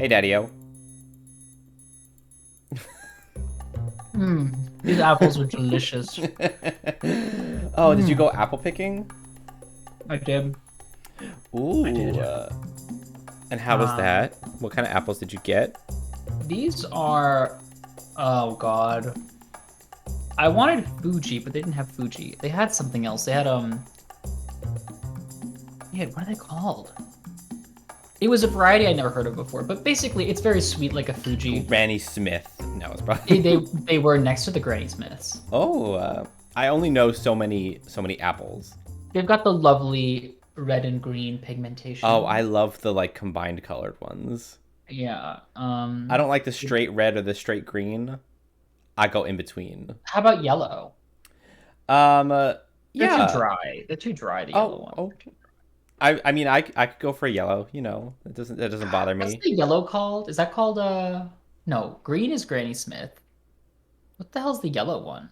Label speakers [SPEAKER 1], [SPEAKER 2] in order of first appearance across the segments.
[SPEAKER 1] Hey, Daddy-O.
[SPEAKER 2] These apples are delicious.
[SPEAKER 1] Oh, did you go apple picking?
[SPEAKER 2] I did. I
[SPEAKER 1] Ooh.
[SPEAKER 2] did.
[SPEAKER 1] And how was
[SPEAKER 2] Um,
[SPEAKER 1] that? What kind of apples did you get?
[SPEAKER 2] these are, oh God. I wanted Fuji, but they didn't have Fuji. They had something else. They had, yeah, what are they called? It was a variety I never heard of before, but basically it's very sweet like a Fuji.
[SPEAKER 1] Granny Smith. No, it's
[SPEAKER 2] They,
[SPEAKER 1] probably.
[SPEAKER 2] they, they were next to the Granny Smiths.
[SPEAKER 1] Oh, I only know so many apples.
[SPEAKER 2] They've got the lovely red and green
[SPEAKER 1] Oh, I
[SPEAKER 2] pigmentation.
[SPEAKER 1] love the like combined colored ones.
[SPEAKER 2] Yeah.
[SPEAKER 1] I don't like the straight red or the straight green. I go in between.
[SPEAKER 2] How about yellow?
[SPEAKER 1] Um, uh,
[SPEAKER 2] They're too
[SPEAKER 1] yeah.
[SPEAKER 2] dry. They're too dry, the yellow
[SPEAKER 1] Oh,
[SPEAKER 2] ones.
[SPEAKER 1] oh. I mean, I could go for a yellow. You know, it doesn't bother
[SPEAKER 2] What's
[SPEAKER 1] me.
[SPEAKER 2] the yellow called? Is that called no, green is Granny Smith. What the hell's the yellow one?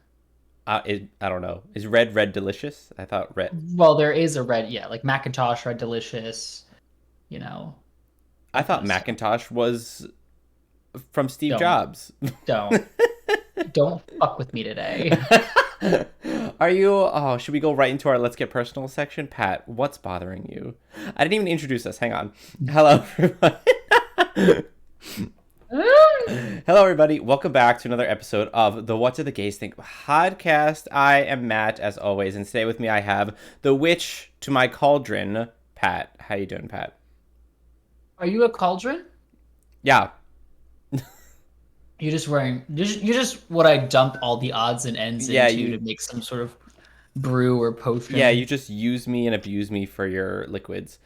[SPEAKER 1] I don't know. Is red delicious? I thought red.
[SPEAKER 2] Well, there is a red, yeah, like Macintosh Red Delicious, you know,
[SPEAKER 1] I
[SPEAKER 2] that kind
[SPEAKER 1] thought
[SPEAKER 2] of stuff.
[SPEAKER 1] Macintosh was from Steve
[SPEAKER 2] Don't,
[SPEAKER 1] Jobs.
[SPEAKER 2] don't, don't fuck with me today.
[SPEAKER 1] Are you? Oh, should we go right into our Let's Get Personal section? Pat, what's bothering you? I didn't even introduce us. Hang on. Hello, everybody. Hello, everybody. Welcome back to another episode of the What Do the Gays Think podcast. I am Matt, as always, and today with me I have the witch to my cauldron, Pat. How you doing, Pat?
[SPEAKER 2] Are you a cauldron?
[SPEAKER 1] Yeah,
[SPEAKER 2] You're just what I dump all the odds and ends
[SPEAKER 1] yeah.
[SPEAKER 2] into to
[SPEAKER 1] You,
[SPEAKER 2] make some sort of brew or
[SPEAKER 1] yeah. You
[SPEAKER 2] potion.
[SPEAKER 1] just use me and abuse me for your liquids.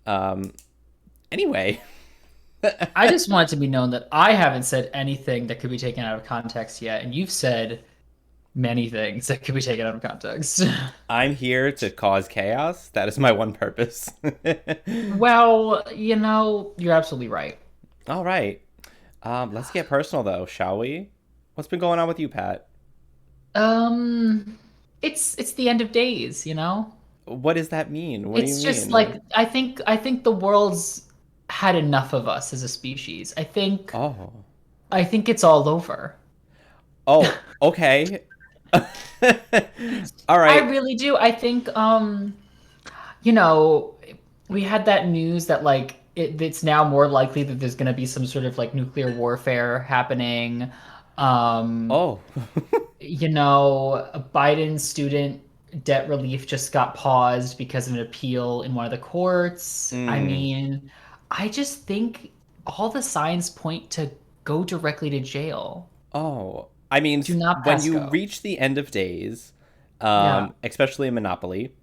[SPEAKER 1] Um. Anyway.
[SPEAKER 2] I just want it to be known that I haven't said anything that could be taken out of context yet, and you've said many things that could be taken out of context.
[SPEAKER 1] I'm here to cause chaos. That is my one purpose.
[SPEAKER 2] Well, you're absolutely right.
[SPEAKER 1] All right. Let's get personal though, shall we? What's been going on with you, Pat?
[SPEAKER 2] Um, it's the end of days, you know?
[SPEAKER 1] What does that mean? What do you
[SPEAKER 2] It's just
[SPEAKER 1] mean?
[SPEAKER 2] like I think the world's had enough of us as a species.
[SPEAKER 1] Oh.
[SPEAKER 2] I think it's all over.
[SPEAKER 1] Oh, okay. All
[SPEAKER 2] I
[SPEAKER 1] right.
[SPEAKER 2] really do. I think you know, we had that news that like it's now more likely that there's going to be some sort of like nuclear warfare happening. Um,
[SPEAKER 1] Oh.
[SPEAKER 2] Biden's student debt relief just got paused because of an appeal in one of the courts. I
[SPEAKER 1] Hmm.
[SPEAKER 2] mean, I just think all the signs point to go directly to jail.
[SPEAKER 1] Oh. I mean,
[SPEAKER 2] Do not
[SPEAKER 1] when
[SPEAKER 2] pass
[SPEAKER 1] you
[SPEAKER 2] go.
[SPEAKER 1] reach the end of days,
[SPEAKER 2] Yeah.
[SPEAKER 1] especially in Monopoly,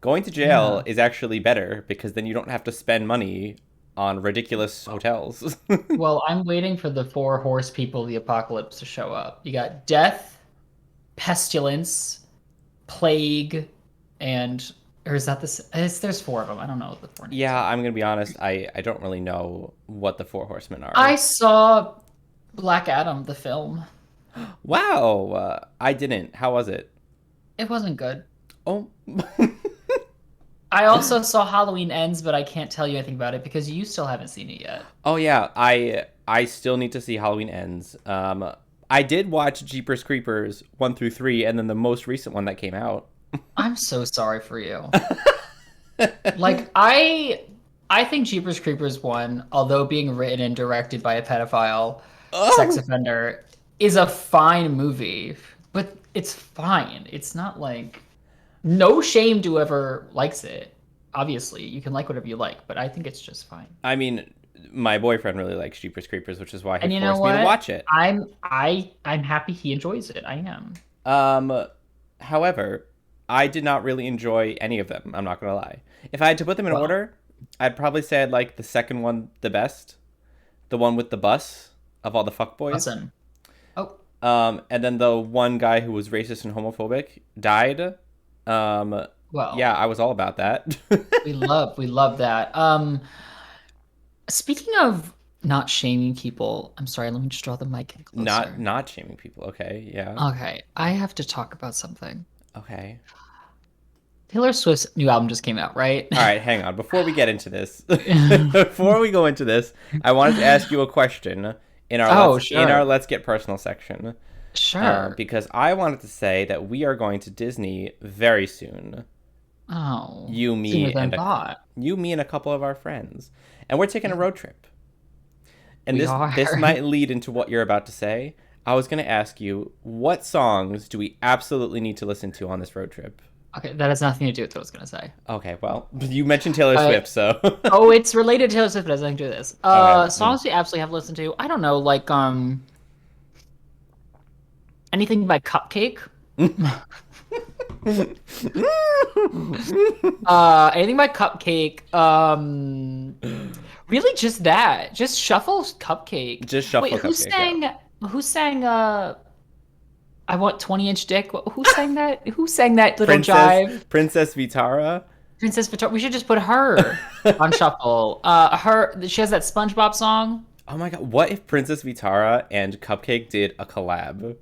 [SPEAKER 1] going to jail
[SPEAKER 2] Yeah.
[SPEAKER 1] is actually better because then you don't have to spend money on ridiculous hotels.
[SPEAKER 2] Well, I'm waiting for the four horse people of the apocalypse to show up. You got death, pestilence, plague, and or is that this? There's four of them. I don't know what the four names
[SPEAKER 1] Yeah,
[SPEAKER 2] are.
[SPEAKER 1] I'm gonna be honest. I don't really know what the Four Horsemen
[SPEAKER 2] I
[SPEAKER 1] are.
[SPEAKER 2] saw Black Adam, the film.
[SPEAKER 1] Wow, I didn't. How was it?
[SPEAKER 2] It wasn't good.
[SPEAKER 1] Oh,
[SPEAKER 2] I also saw Halloween Ends, but I can't tell you anything about it because you still haven't seen it yet.
[SPEAKER 1] oh yeah. I still need to see Halloween Ends. I did watch Jeepers Creepers 1 through 3, and then the most recent one that came out.
[SPEAKER 2] I'm so sorry for you. Like I think Jeepers Creepers 1, although being written and directed by a pedophile sex
[SPEAKER 1] Oh,
[SPEAKER 2] offender, is a fine movie. But it's fine. It's not like no shame to whoever likes it. Obviously, you can like whatever you like, but I think it's just fine.
[SPEAKER 1] I mean, my boyfriend really likes Jeepers Creepers, which is why he
[SPEAKER 2] And you know
[SPEAKER 1] forced me to
[SPEAKER 2] what?
[SPEAKER 1] watch it.
[SPEAKER 2] I'm happy he enjoys it. I am.
[SPEAKER 1] Um, However, I did not really enjoy any of them. I'm not gonna lie. If I had to put them in
[SPEAKER 2] Well,
[SPEAKER 1] order, I'd probably say I'd like the second one the best, the one with the bus of all the fuckboys.
[SPEAKER 2] listen. Oh,
[SPEAKER 1] And then the one guy who was racist and homophobic died. Um, yeah,
[SPEAKER 2] well,
[SPEAKER 1] I was all about that.
[SPEAKER 2] we love that. Speaking of not shaming people, I'm sorry, let me just draw the mic in
[SPEAKER 1] not
[SPEAKER 2] closer.
[SPEAKER 1] not shaming people. Okay, yeah,
[SPEAKER 2] Okay, I have to talk about something.
[SPEAKER 1] okay.
[SPEAKER 2] Taylor Swift's new album just came out, right?
[SPEAKER 1] All right, hang on. Before we get into this, before we go into this, I wanted to ask you a question
[SPEAKER 2] Oh,
[SPEAKER 1] in our
[SPEAKER 2] sure.
[SPEAKER 1] Let's Get Personal section,
[SPEAKER 2] Sure.
[SPEAKER 1] because I wanted to say that we are going to Disney very soon.
[SPEAKER 2] Oh,
[SPEAKER 1] You,
[SPEAKER 2] sooner
[SPEAKER 1] me,
[SPEAKER 2] than
[SPEAKER 1] and
[SPEAKER 2] thought.
[SPEAKER 1] a couple of our friends, and we're taking a road trip. And
[SPEAKER 2] We
[SPEAKER 1] this
[SPEAKER 2] are.
[SPEAKER 1] might lead into what you're about to say. I was going to ask you, what songs do we absolutely need to listen to on this road trip?
[SPEAKER 2] Okay, that has nothing to do with what I was gonna say.
[SPEAKER 1] Okay, well, you mentioned Taylor
[SPEAKER 2] But
[SPEAKER 1] Swift, so
[SPEAKER 2] oh, it's related to Taylor Swift, but it has nothing to do with this.
[SPEAKER 1] okay.
[SPEAKER 2] Songs we absolutely have listened to. I don't know, like anything by Cupcake. Anything by Cupcake. Really just that. Just shuffle Cupcake.
[SPEAKER 1] Just shuffle
[SPEAKER 2] Wait, who
[SPEAKER 1] Cupcake. Yeah.
[SPEAKER 2] sang? Who sang? I want 20-inch dick. Who sang that? Who sang that little jive?
[SPEAKER 1] Princess Vitara.
[SPEAKER 2] Princess Victoria. We should just put her on shuffle. She has that SpongeBob song.
[SPEAKER 1] Oh my god, what if Princess Vitara and Cupcake did a collab?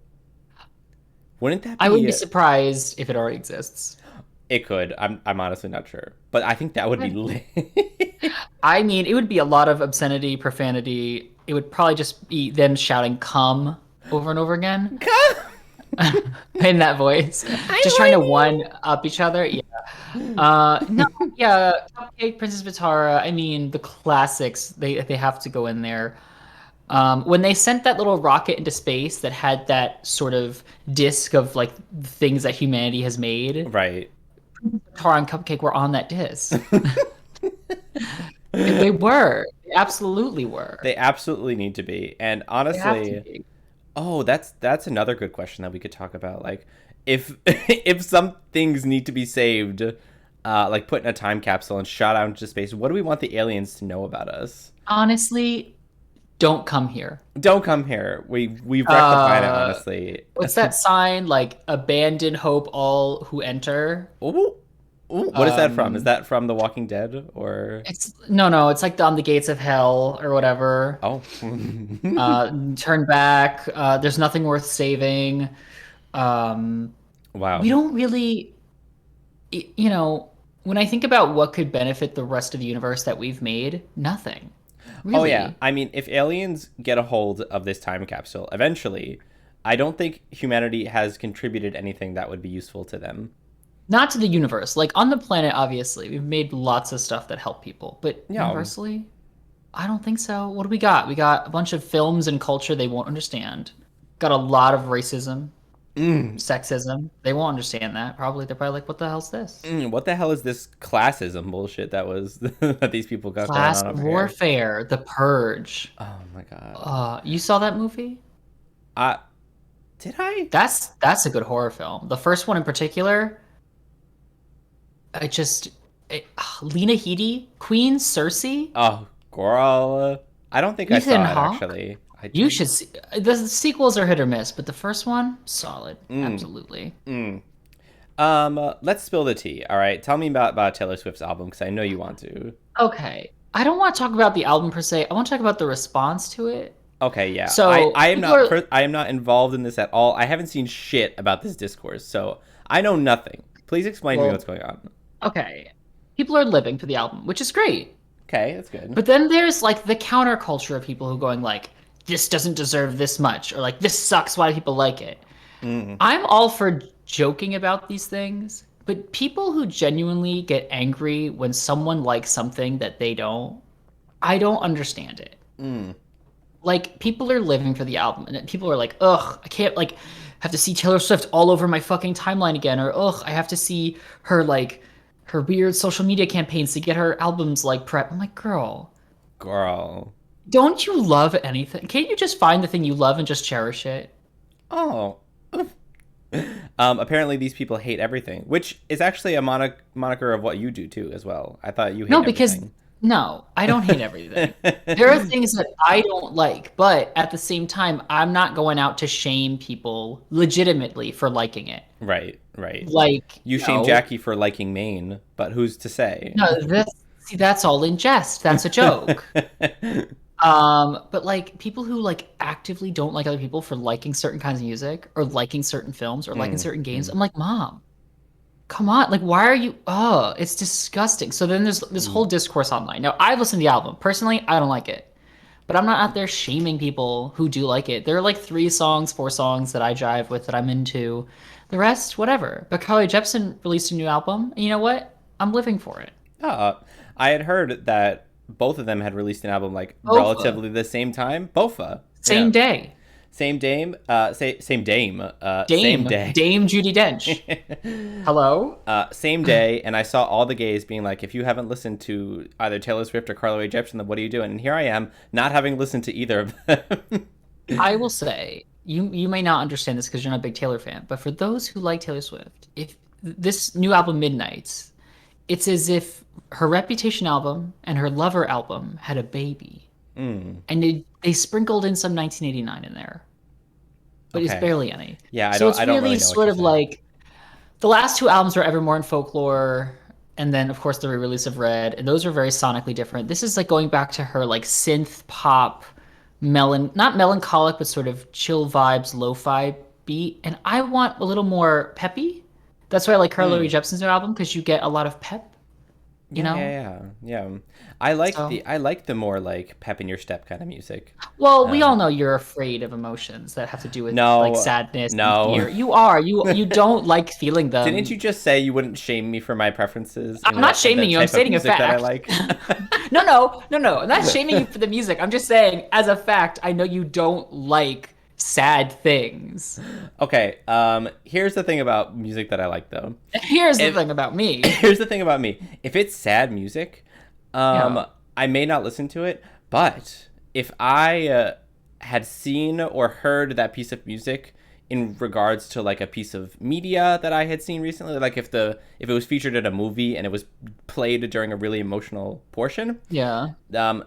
[SPEAKER 1] Wouldn't that be?
[SPEAKER 2] I wouldn't be surprised if it already exists.
[SPEAKER 1] It could. I'm honestly not sure, but I think that would be lit.
[SPEAKER 2] I mean, it would be a lot of obscenity, profanity. It would probably just be them shouting "come" over and over again in that voice, just trying to one up each other. Yeah. No, yeah. Cupcake, Princess Vitara. I mean, the classics. They have to go in there. When they sent that little rocket into space that had that sort of disc of like things that humanity has made,
[SPEAKER 1] Right.
[SPEAKER 2] Tar and Cupcake were on that disc. They were. They absolutely were.
[SPEAKER 1] They absolutely need to be. And
[SPEAKER 2] They have to
[SPEAKER 1] honestly,
[SPEAKER 2] be.
[SPEAKER 1] oh, that's another good question that we could talk about. Like, if if some things need to be saved, like put in a time capsule and shot out into space, what do we want the aliens to know about us?
[SPEAKER 2] Honestly, don't come here.
[SPEAKER 1] Don't come here. We've wrecked the planet.
[SPEAKER 2] Uh,
[SPEAKER 1] Honestly.
[SPEAKER 2] what's that sign? Like, abandon hope all who enter.
[SPEAKER 1] Ooh, ooh, what is that from? Is
[SPEAKER 2] Um,
[SPEAKER 1] that from The Walking Dead or?
[SPEAKER 2] it's no, it's like on the gates of hell or whatever.
[SPEAKER 1] Oh.
[SPEAKER 2] Turn back. There's nothing worth saving. Um, we
[SPEAKER 1] Wow.
[SPEAKER 2] don't really, you know, when I think about what could benefit the rest of the universe that we've made, nothing.
[SPEAKER 1] Oh yeah.
[SPEAKER 2] Really.
[SPEAKER 1] I mean, if aliens get a hold of this time capsule eventually, I don't think humanity has contributed anything that would be useful to them.
[SPEAKER 2] Not to the universe. Like on the planet, obviously, we've made lots of stuff that help people, but
[SPEAKER 1] Yeah.
[SPEAKER 2] universally, I don't think so. What do we got? We got a bunch of films and culture they won't understand. Got a lot of racism, sexism. They won't understand that. Probably they're probably like, "What the hell's this?"
[SPEAKER 1] What the hell is this classism bullshit that was that these people got going
[SPEAKER 2] Class
[SPEAKER 1] on over here?
[SPEAKER 2] warfare, The Purge.
[SPEAKER 1] Oh my god.
[SPEAKER 2] You saw that movie?
[SPEAKER 1] Uh did I?
[SPEAKER 2] That's a good horror film. The first one in particular, I just Lena Headey, Queen Cersei,
[SPEAKER 1] Oh, girl. I don't think I
[SPEAKER 2] Ethan
[SPEAKER 1] saw it
[SPEAKER 2] Hawke.
[SPEAKER 1] actually. I
[SPEAKER 2] You
[SPEAKER 1] didn't.
[SPEAKER 2] should see. The sequels are hit or miss, but the first one, solid, absolutely.
[SPEAKER 1] Let's spill the tea. All right, tell me about Taylor Swift's album because I know you want to.
[SPEAKER 2] Okay, I don't want to talk about the album per se. I want to talk about the response to it.
[SPEAKER 1] Okay, yeah.
[SPEAKER 2] So
[SPEAKER 1] I am
[SPEAKER 2] people are
[SPEAKER 1] I am not involved in this at all. I haven't seen shit about this discourse, so I know nothing. Please explain to me what's
[SPEAKER 2] well,
[SPEAKER 1] going on.
[SPEAKER 2] okay. People are living for the album, which is great.
[SPEAKER 1] Okay, that's good.
[SPEAKER 2] But then there's like the counterculture of people who are going like, this doesn't deserve this much, or like this sucks. Why do people like it? I'm all for joking about these things, but people who genuinely get angry when someone likes something that they don't, I don't understand it. Like people are living for the album, and people are like, ugh, I can't like have to see Taylor Swift all over my fucking timeline again, or ugh, I have to see her like her weird social media campaigns to get her albums like prep. I'm like, girl,
[SPEAKER 1] Girl.
[SPEAKER 2] don't you love anything? Can't you just find the thing you love and just cherish it?
[SPEAKER 1] Oh. Apparently these people hate everything, which is actually a moniker of what you do too, as well. I thought you hate
[SPEAKER 2] No, because
[SPEAKER 1] everything.
[SPEAKER 2] no, I don't hate everything. There are things that I don't like, but at the same time, I'm not going out to shame people legitimately for liking it.
[SPEAKER 1] Right, right.
[SPEAKER 2] Like,
[SPEAKER 1] You shame Jackie for liking Maine, but who's to say?
[SPEAKER 2] no, this see, that's all in jest. That's a joke. But like people who like actively don't like other people for liking certain kinds of music or liking certain films or liking certain games, I'm like, Mom, come on, like why are you? Oh, it's disgusting. So then there's this whole discourse online. Now I've listened to the album personally. I don't like it, but I'm not out there shaming people who do like it. There are like 3 songs, 4 songs that I jive with that I'm into. The rest, whatever. But Rae Jepson released a new album, and you know what? I'm living for it.
[SPEAKER 1] I had heard that both of them had released an album like
[SPEAKER 2] Bofa.
[SPEAKER 1] relatively the same time. Bofa.
[SPEAKER 2] Same
[SPEAKER 1] Yeah.
[SPEAKER 2] day.
[SPEAKER 1] Same dame. Same dame. Same
[SPEAKER 2] Dame.
[SPEAKER 1] day.
[SPEAKER 2] Dame Judi Dench. Hello?
[SPEAKER 1] Same day, and I saw all the gays being like, if you haven't listened to either Taylor Swift or Rae Jepsen, then what are you doing? And here I am, not having listened to either of them.
[SPEAKER 2] I will say, you may not understand this because you're not a big Taylor fan, but for those who like Taylor Swift, if this new album Midnights, it's as if her Reputation album and her Lover album had a baby. And they sprinkled in some 1989 in there, but it's
[SPEAKER 1] Okay.
[SPEAKER 2] barely any.
[SPEAKER 1] Yeah,
[SPEAKER 2] So it's
[SPEAKER 1] I don't
[SPEAKER 2] really
[SPEAKER 1] really know what
[SPEAKER 2] sort
[SPEAKER 1] you're
[SPEAKER 2] of
[SPEAKER 1] saying.
[SPEAKER 2] like the last 2 albums were Evermore and Folklore, and then of course the re-release of Red, and those are very sonically different. This is like going back to her like synth pop, not melancholic, but sort of chill vibes, lo-fi beat. And I want a little more peppy. That's why I like Rae Jepsen's new album because you get a lot of pep, you
[SPEAKER 1] Yeah,
[SPEAKER 2] know.
[SPEAKER 1] yeah, yeah, yeah.
[SPEAKER 2] So,
[SPEAKER 1] I like the more like pep in your step kind of music.
[SPEAKER 2] well, we all know you're afraid of emotions that have to do with like
[SPEAKER 1] No,
[SPEAKER 2] sadness and
[SPEAKER 1] no.
[SPEAKER 2] fear. You are. You don't like feeling
[SPEAKER 1] Didn't you
[SPEAKER 2] them.
[SPEAKER 1] just say you wouldn't shame me for my preferences
[SPEAKER 2] I'm
[SPEAKER 1] in
[SPEAKER 2] not
[SPEAKER 1] the
[SPEAKER 2] shaming you. I'm
[SPEAKER 1] type of
[SPEAKER 2] stating a
[SPEAKER 1] music that I
[SPEAKER 2] fact.
[SPEAKER 1] like?
[SPEAKER 2] No, no, no, no. I'm not shaming you for the music. I'm just saying, as a fact, I know you don't like sad things.
[SPEAKER 1] Okay, here's the thing about music that I like though.
[SPEAKER 2] Here's the
[SPEAKER 1] If
[SPEAKER 2] thing about me.
[SPEAKER 1] here's the thing about me. If it's sad music,
[SPEAKER 2] Yeah.
[SPEAKER 1] I may not listen to it, but if I had seen or heard that piece of music in regards to like a piece of media that I had seen recently, like if it was featured in a movie and it was played during a really emotional portion,
[SPEAKER 2] Yeah.
[SPEAKER 1] um,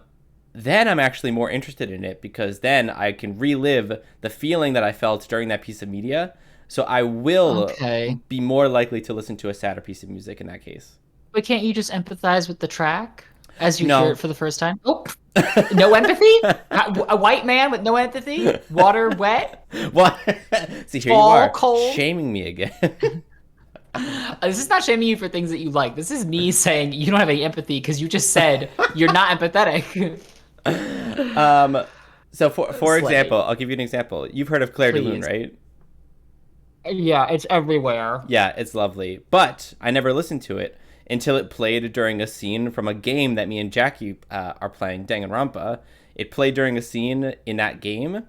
[SPEAKER 1] then I'm actually more interested in it because then I can relive the feeling that I felt during that piece of media. So I will
[SPEAKER 2] Okay.
[SPEAKER 1] be more likely to listen to a sadder piece of music in that case.
[SPEAKER 2] But can't you just empathize with the track as you hear
[SPEAKER 1] No.
[SPEAKER 2] it for the first time? Oh, no empathy? A white man with no empathy? Water wet?
[SPEAKER 1] What? See, here you
[SPEAKER 2] Fall
[SPEAKER 1] are
[SPEAKER 2] cold?
[SPEAKER 1] shaming me again.
[SPEAKER 2] This is not shaming you for things that you like. This is me saying you don't have any empathy because you just said you're not empathetic.
[SPEAKER 1] um, so for
[SPEAKER 2] Slay.
[SPEAKER 1] example, I'll give you an example. You've heard of Claire de Lune,
[SPEAKER 2] Please.
[SPEAKER 1] right?
[SPEAKER 2] Yeah, it's everywhere.
[SPEAKER 1] Yeah, it's lovely. But I never listened to it until it played during a scene from a game that me and Jackie are playing, Danganronpa. It played during a scene in that game,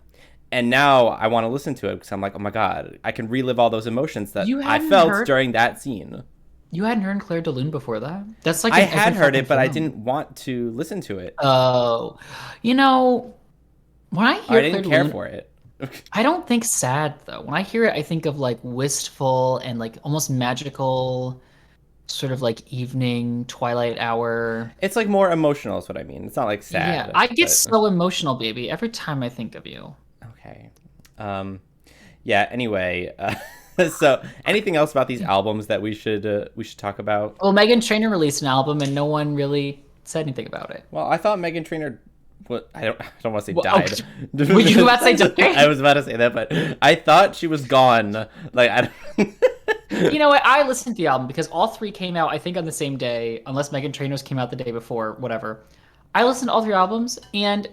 [SPEAKER 1] and now I want to listen to it because I'm like, oh my god, I can relive all those emotions that
[SPEAKER 2] You
[SPEAKER 1] I
[SPEAKER 2] hadn't
[SPEAKER 1] felt
[SPEAKER 2] heard
[SPEAKER 1] during that scene.
[SPEAKER 2] you hadn't heard Claire de Lune before that? That's like
[SPEAKER 1] I
[SPEAKER 2] in
[SPEAKER 1] had
[SPEAKER 2] every
[SPEAKER 1] heard
[SPEAKER 2] fucking
[SPEAKER 1] it, but I
[SPEAKER 2] film.
[SPEAKER 1] didn't want to listen to it.
[SPEAKER 2] Oh, you know, when I
[SPEAKER 1] I
[SPEAKER 2] hear Claire
[SPEAKER 1] didn't
[SPEAKER 2] de
[SPEAKER 1] care
[SPEAKER 2] Lune,
[SPEAKER 1] for it.
[SPEAKER 2] I don't think sad though. When I hear it, I think of like wistful and like almost magical, sort of like evening twilight hour.
[SPEAKER 1] It's like more emotional is what I mean. It's not like
[SPEAKER 2] Yeah,
[SPEAKER 1] sad,
[SPEAKER 2] I get
[SPEAKER 1] but
[SPEAKER 2] so emotional, baby, every time I think of you.
[SPEAKER 1] okay. Um, yeah. Anyway, so anything else about these albums that we should talk about?
[SPEAKER 2] Well, Meghan Trainor released an album and no one really said anything about it.
[SPEAKER 1] Well, I thought Meghan Trainor. What I don't want to say
[SPEAKER 2] Well, oh,
[SPEAKER 1] died.
[SPEAKER 2] were you about to say die?
[SPEAKER 1] I was about to say that, but I thought she was gone. Like I. Don't...
[SPEAKER 2] You know what? I listened to the album because all 3 came out, I think, on the same day, unless Meghan Trainor's came out the day before, whatever. I listened to all 3 albums, and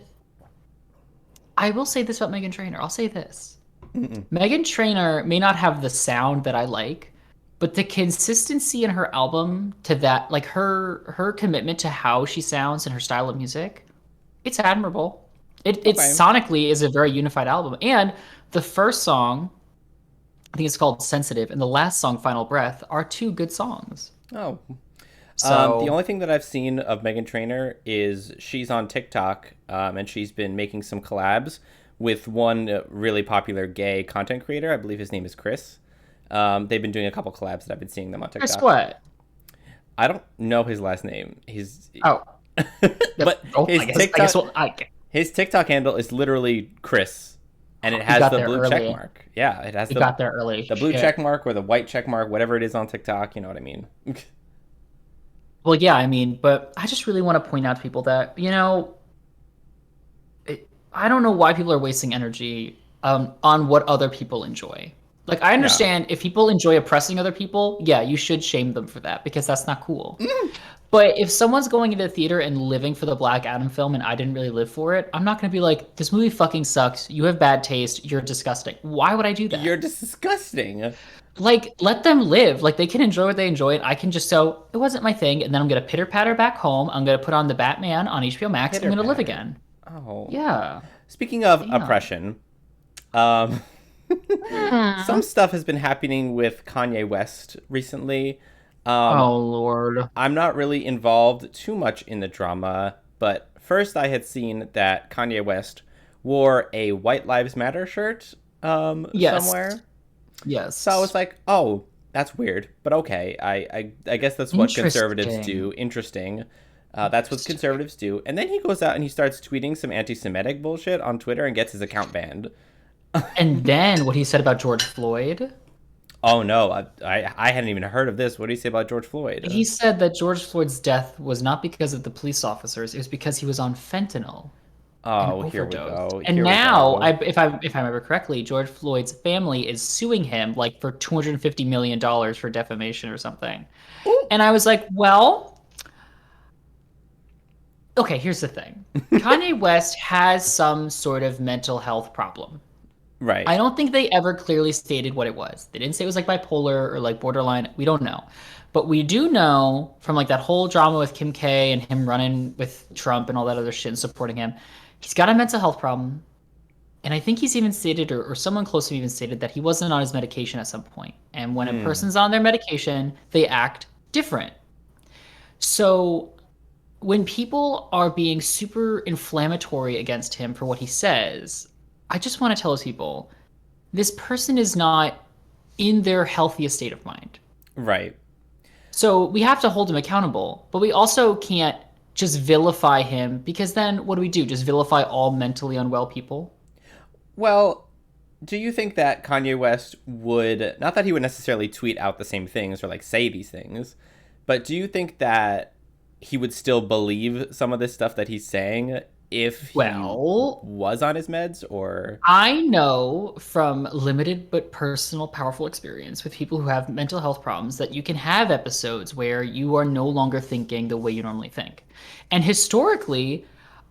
[SPEAKER 2] I will say this about Meghan Trainor. I'll say this. Meghan Trainor may not have the sound that I like, but the consistency in her album to that, like her commitment to how she sounds and her style of music, it's admirable. It
[SPEAKER 1] Okay.
[SPEAKER 2] sonically is a very unified album. And the first song, I think it's called Sensitive, and the last song, Final Breath, are 2 good songs.
[SPEAKER 1] Oh. The
[SPEAKER 2] So
[SPEAKER 1] only thing that I've seen of Meghan Trainor is she's on TikTok, and she's been making some collabs with one really popular gay content creator. I believe his name is Chris. They've been doing a couple collabs that I've been seeing them on
[SPEAKER 2] guess
[SPEAKER 1] TikTok.
[SPEAKER 2] what?
[SPEAKER 1] I don't know his last name. He's
[SPEAKER 2] Oh,
[SPEAKER 1] but
[SPEAKER 2] oh,
[SPEAKER 1] his
[SPEAKER 2] I guess
[SPEAKER 1] his TikTok handle is literally Chris, and it
[SPEAKER 2] he
[SPEAKER 1] has
[SPEAKER 2] got
[SPEAKER 1] the
[SPEAKER 2] there
[SPEAKER 1] blue check
[SPEAKER 2] early.
[SPEAKER 1] mark. Yeah, it has
[SPEAKER 2] He got there early.
[SPEAKER 1] the blue
[SPEAKER 2] Shit.
[SPEAKER 1] check mark or the white check mark, whatever it is on TikTok. You know what I mean?
[SPEAKER 2] Well, yeah, I mean, but I just really want to point out to people that, I don't know why people are wasting energy on what other people enjoy. Like, I
[SPEAKER 1] Yeah.
[SPEAKER 2] understand if people enjoy oppressing other people, yeah, you should shame them for that because that's not cool.
[SPEAKER 1] Mm.
[SPEAKER 2] But if someone's going into the theater and living for the Black Adam film and I didn't really live for it, I'm not going to be like, this movie fucking sucks. You have bad taste. You're disgusting. Why would I do
[SPEAKER 1] You're
[SPEAKER 2] that?
[SPEAKER 1] disgusting.
[SPEAKER 2] Like, let them live. Like, they can enjoy what they enjoy. And I can just so, it wasn't my thing. And then I'm going to pitter patter back home. I'm going to put on the Batman on HBO Max. I'm
[SPEAKER 1] Pitter
[SPEAKER 2] going to live
[SPEAKER 1] patter.
[SPEAKER 2] again.
[SPEAKER 1] Oh.
[SPEAKER 2] Yeah.
[SPEAKER 1] Speaking of
[SPEAKER 2] Damn.
[SPEAKER 1] oppression, um, some
[SPEAKER 2] Hmm.
[SPEAKER 1] stuff has been happening with Kanye West recently. Um,
[SPEAKER 2] Oh, Lord.
[SPEAKER 1] I'm not really involved too much in the drama, but first I had seen that Kanye West wore a White Lives Matter shirt
[SPEAKER 2] Yes.
[SPEAKER 1] somewhere. So I was
[SPEAKER 2] Yes.
[SPEAKER 1] like, oh, that's weird, but okay. I guess that's what conservatives
[SPEAKER 2] Interesting.
[SPEAKER 1] do. Interesting. That's what
[SPEAKER 2] Interesting.
[SPEAKER 1] conservatives do. And then he goes out and he starts tweeting some anti-Semitic bullshit on Twitter and gets his account banned.
[SPEAKER 2] And then what he said about George Floyd,
[SPEAKER 1] Oh no, I hadn't even heard of this. What do you say about George
[SPEAKER 2] he
[SPEAKER 1] Floyd?
[SPEAKER 2] said that George Floyd's death was not because of the police officers, it was because he was on fentanyl and
[SPEAKER 1] Oh, here we
[SPEAKER 2] overdosed.
[SPEAKER 1] go.
[SPEAKER 2] And
[SPEAKER 1] Here we
[SPEAKER 2] now,
[SPEAKER 1] go.
[SPEAKER 2] if I remember correctly, George Floyd's family is suing him like for $250 million for defamation or something.
[SPEAKER 1] Ooh.
[SPEAKER 2] And I was like, well, okay, here's the thing. Kanye West has some sort of mental health problem.
[SPEAKER 1] Right.
[SPEAKER 2] I don't think they ever clearly stated what it was. They didn't say it was like bipolar or like borderline. We don't know. But we do know from like that whole drama with Kim K and him running with Trump and all that other shit and supporting him, he's got a mental health problem. And I think he's even stated, or someone close to him even stated, that he wasn't on his medication at some point. And when a
[SPEAKER 1] Hmm.
[SPEAKER 2] person's on their medication, they act different. So when people are being super inflammatory against him for what he says, I just want to tell those people this person is not in their healthiest state of mind.
[SPEAKER 1] Right.
[SPEAKER 2] So we have to hold him accountable, but we also can't just vilify him because then what do we do? Just vilify all mentally unwell people?
[SPEAKER 1] Well, do you think that Kanye West would, not that he would necessarily tweet out the same things or like say these things, but do you think that he would still believe some of this stuff that he's saying if he
[SPEAKER 2] Well,
[SPEAKER 1] was on his meds or
[SPEAKER 2] I know from limited but personal powerful experience with people who have mental health problems that you can have episodes where you are no longer thinking the way you normally think. And historically,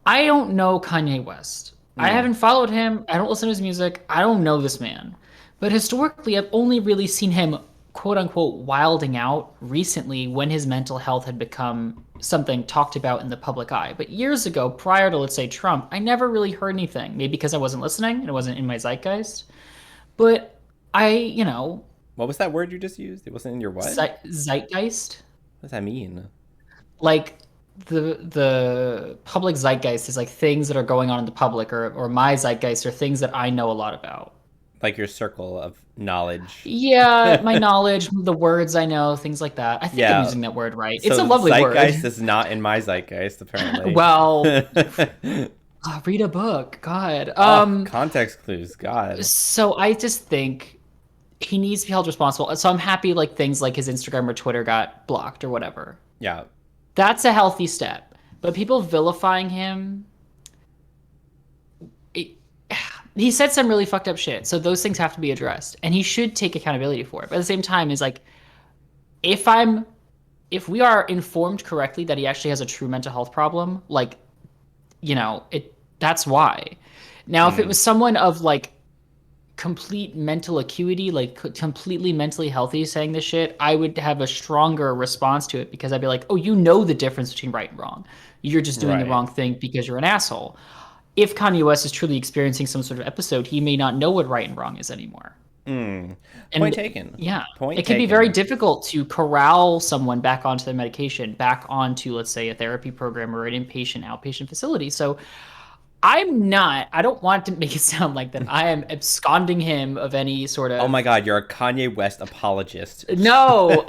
[SPEAKER 2] I don't know Kanye West. I
[SPEAKER 1] hmm,
[SPEAKER 2] haven't followed him. I don't listen to his music. I don't know this man. But historically, I've only really seen him quote unquote wilding out recently when his mental health had become something talked about in the public eye. But years ago, prior to, let's say, Trump, I never really heard anything. Maybe because I wasn't listening and it wasn't in my zeitgeist. But
[SPEAKER 1] what was that word you just used? It wasn't in your what? What
[SPEAKER 2] zeitgeist,
[SPEAKER 1] does that mean?
[SPEAKER 2] like the public zeitgeist is like things that are going on in the public, or my zeitgeist are things that I know a lot about.
[SPEAKER 1] Like your circle of knowledge.
[SPEAKER 2] Yeah, my knowledge, the words I know, things like that. I think I'm
[SPEAKER 1] Yeah.
[SPEAKER 2] using that word right. It's a
[SPEAKER 1] So
[SPEAKER 2] lovely word.
[SPEAKER 1] zeitgeist is not in my zeitgeist apparently.
[SPEAKER 2] Well, read a book. God.
[SPEAKER 1] Oh, context clues. God.
[SPEAKER 2] So I just think he needs to be held responsible. So I'm happy like things like his Instagram or Twitter got blocked or whatever.
[SPEAKER 1] Yeah.
[SPEAKER 2] That's a healthy step. But people vilifying him, it, he said some really fucked up shit. So those things have to be addressed, and he should take accountability for it. But at the same time, is like if I'm if we are informed correctly that he actually has a true mental health problem, like it that's why. Now, if it
[SPEAKER 1] Hmm.
[SPEAKER 2] was someone of like complete mental acuity, like completely mentally healthy saying this shit, I would have a stronger response to it because I'd be like, oh, you know the difference between right and wrong. You're just doing the
[SPEAKER 1] Right.
[SPEAKER 2] wrong thing because you're an asshole. If Kanye West is truly experiencing some sort of episode, he may not know what right and wrong is anymore.
[SPEAKER 1] Hmm. Point
[SPEAKER 2] And
[SPEAKER 1] taken.
[SPEAKER 2] yeah,
[SPEAKER 1] Point
[SPEAKER 2] it can be very
[SPEAKER 1] taken.
[SPEAKER 2] difficult to corral someone back onto their medication, back onto, let's say, a therapy program or an inpatient, outpatient facility. So I don't want to make it sound like that I am absconding him of any sort
[SPEAKER 1] Oh my
[SPEAKER 2] of.
[SPEAKER 1] God, you're a Kanye West apologist.
[SPEAKER 2] No,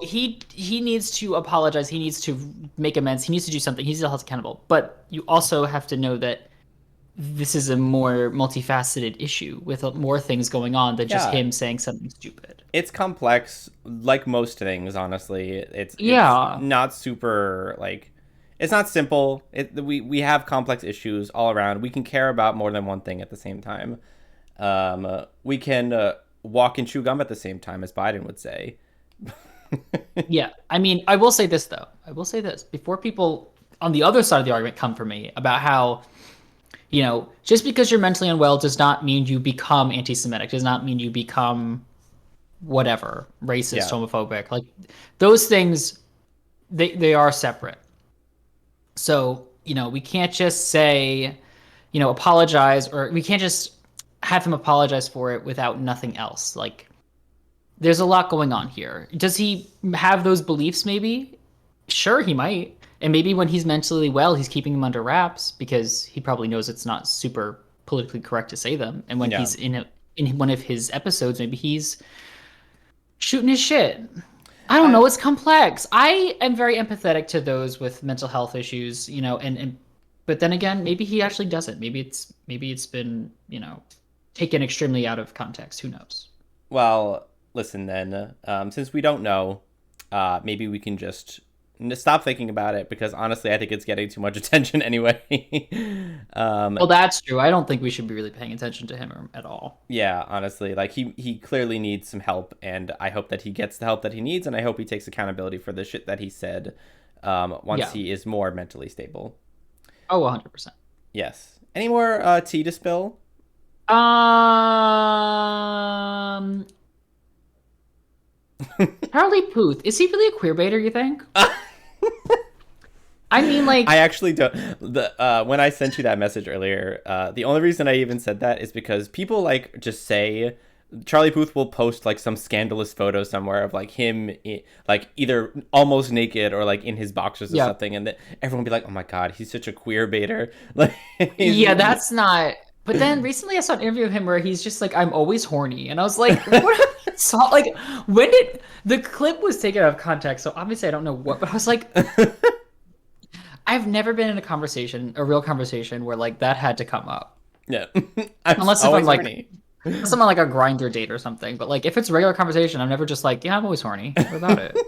[SPEAKER 2] he needs to apologize. He needs to make amends. He needs to do something. He's held accountable. But you also have to know that this is a more multifaceted issue with more things going on than just
[SPEAKER 1] Yeah,
[SPEAKER 2] him saying something stupid.
[SPEAKER 1] it's complex, like most things. Honestly, it's
[SPEAKER 2] Yeah.
[SPEAKER 1] not super like it's not simple. We have complex issues all around. We can care about more than one thing at the same time. We can walk and chew gum at the same time, as Biden would say.
[SPEAKER 2] Yeah, I mean, I will say this though. I will say this before people on the other side of the argument come for me about how, just because you're mentally unwell does not mean you become anti-Semitic, does not mean you become whatever, racist,
[SPEAKER 1] Yeah.
[SPEAKER 2] homophobic. Like those things, they are separate. So, we can't just say, apologize, or we can't just have him apologize for it without nothing else. Like, there's a lot going on here. Does he have those beliefs? Maybe. Sure, he might. And maybe when he's mentally well, he's keeping them under wraps because he probably knows it's not super politically correct to say them. And when
[SPEAKER 1] Yeah.
[SPEAKER 2] he's in one of his episodes, maybe he's shooting his shit. I don't know. It's complex. I am very empathetic to those with mental health issues, and but then again, maybe he actually doesn't. Maybe it's been, taken extremely out of context. Who knows?
[SPEAKER 1] Well, listen then. Since we don't know, maybe we can just stop thinking about it because honestly, I think it's getting too much attention anyway.
[SPEAKER 2] Well, that's true. I don't think we should be really paying attention to him at all.
[SPEAKER 1] Yeah, honestly, like he clearly needs some help, and I hope that he gets the help that he needs, and I hope he takes accountability for the shit that he said once he is more mentally stable.
[SPEAKER 2] Oh, 100%.
[SPEAKER 1] Yes. Any more tea to spill?
[SPEAKER 2] Charlie Puth, is he really a queer baiter, you think? I mean, like,
[SPEAKER 1] I actually don't. When I sent you that message earlier, the only reason I even said that is because people like just say Charlie Puth will post like some scandalous photo somewhere of like him like either almost naked or like in his boxers or something, and everyone will be like, "Oh my god, he's such a quear baiter." Like,
[SPEAKER 2] yeah, that's not. But then recently I saw an interview of him where he's just like, "I'm always horny," and I was like, "What?" Saw like when did the clip was taken out of context? So obviously I don't know what, but I was like. I've never been in a real conversation where like that had to come up.
[SPEAKER 1] Yeah.
[SPEAKER 2] Unless if I'm like,
[SPEAKER 1] horny.
[SPEAKER 2] unless I'm on like a Grindr date or something. But like if it's a regular conversation, I'm never just like, yeah, I'm always horny. What about it?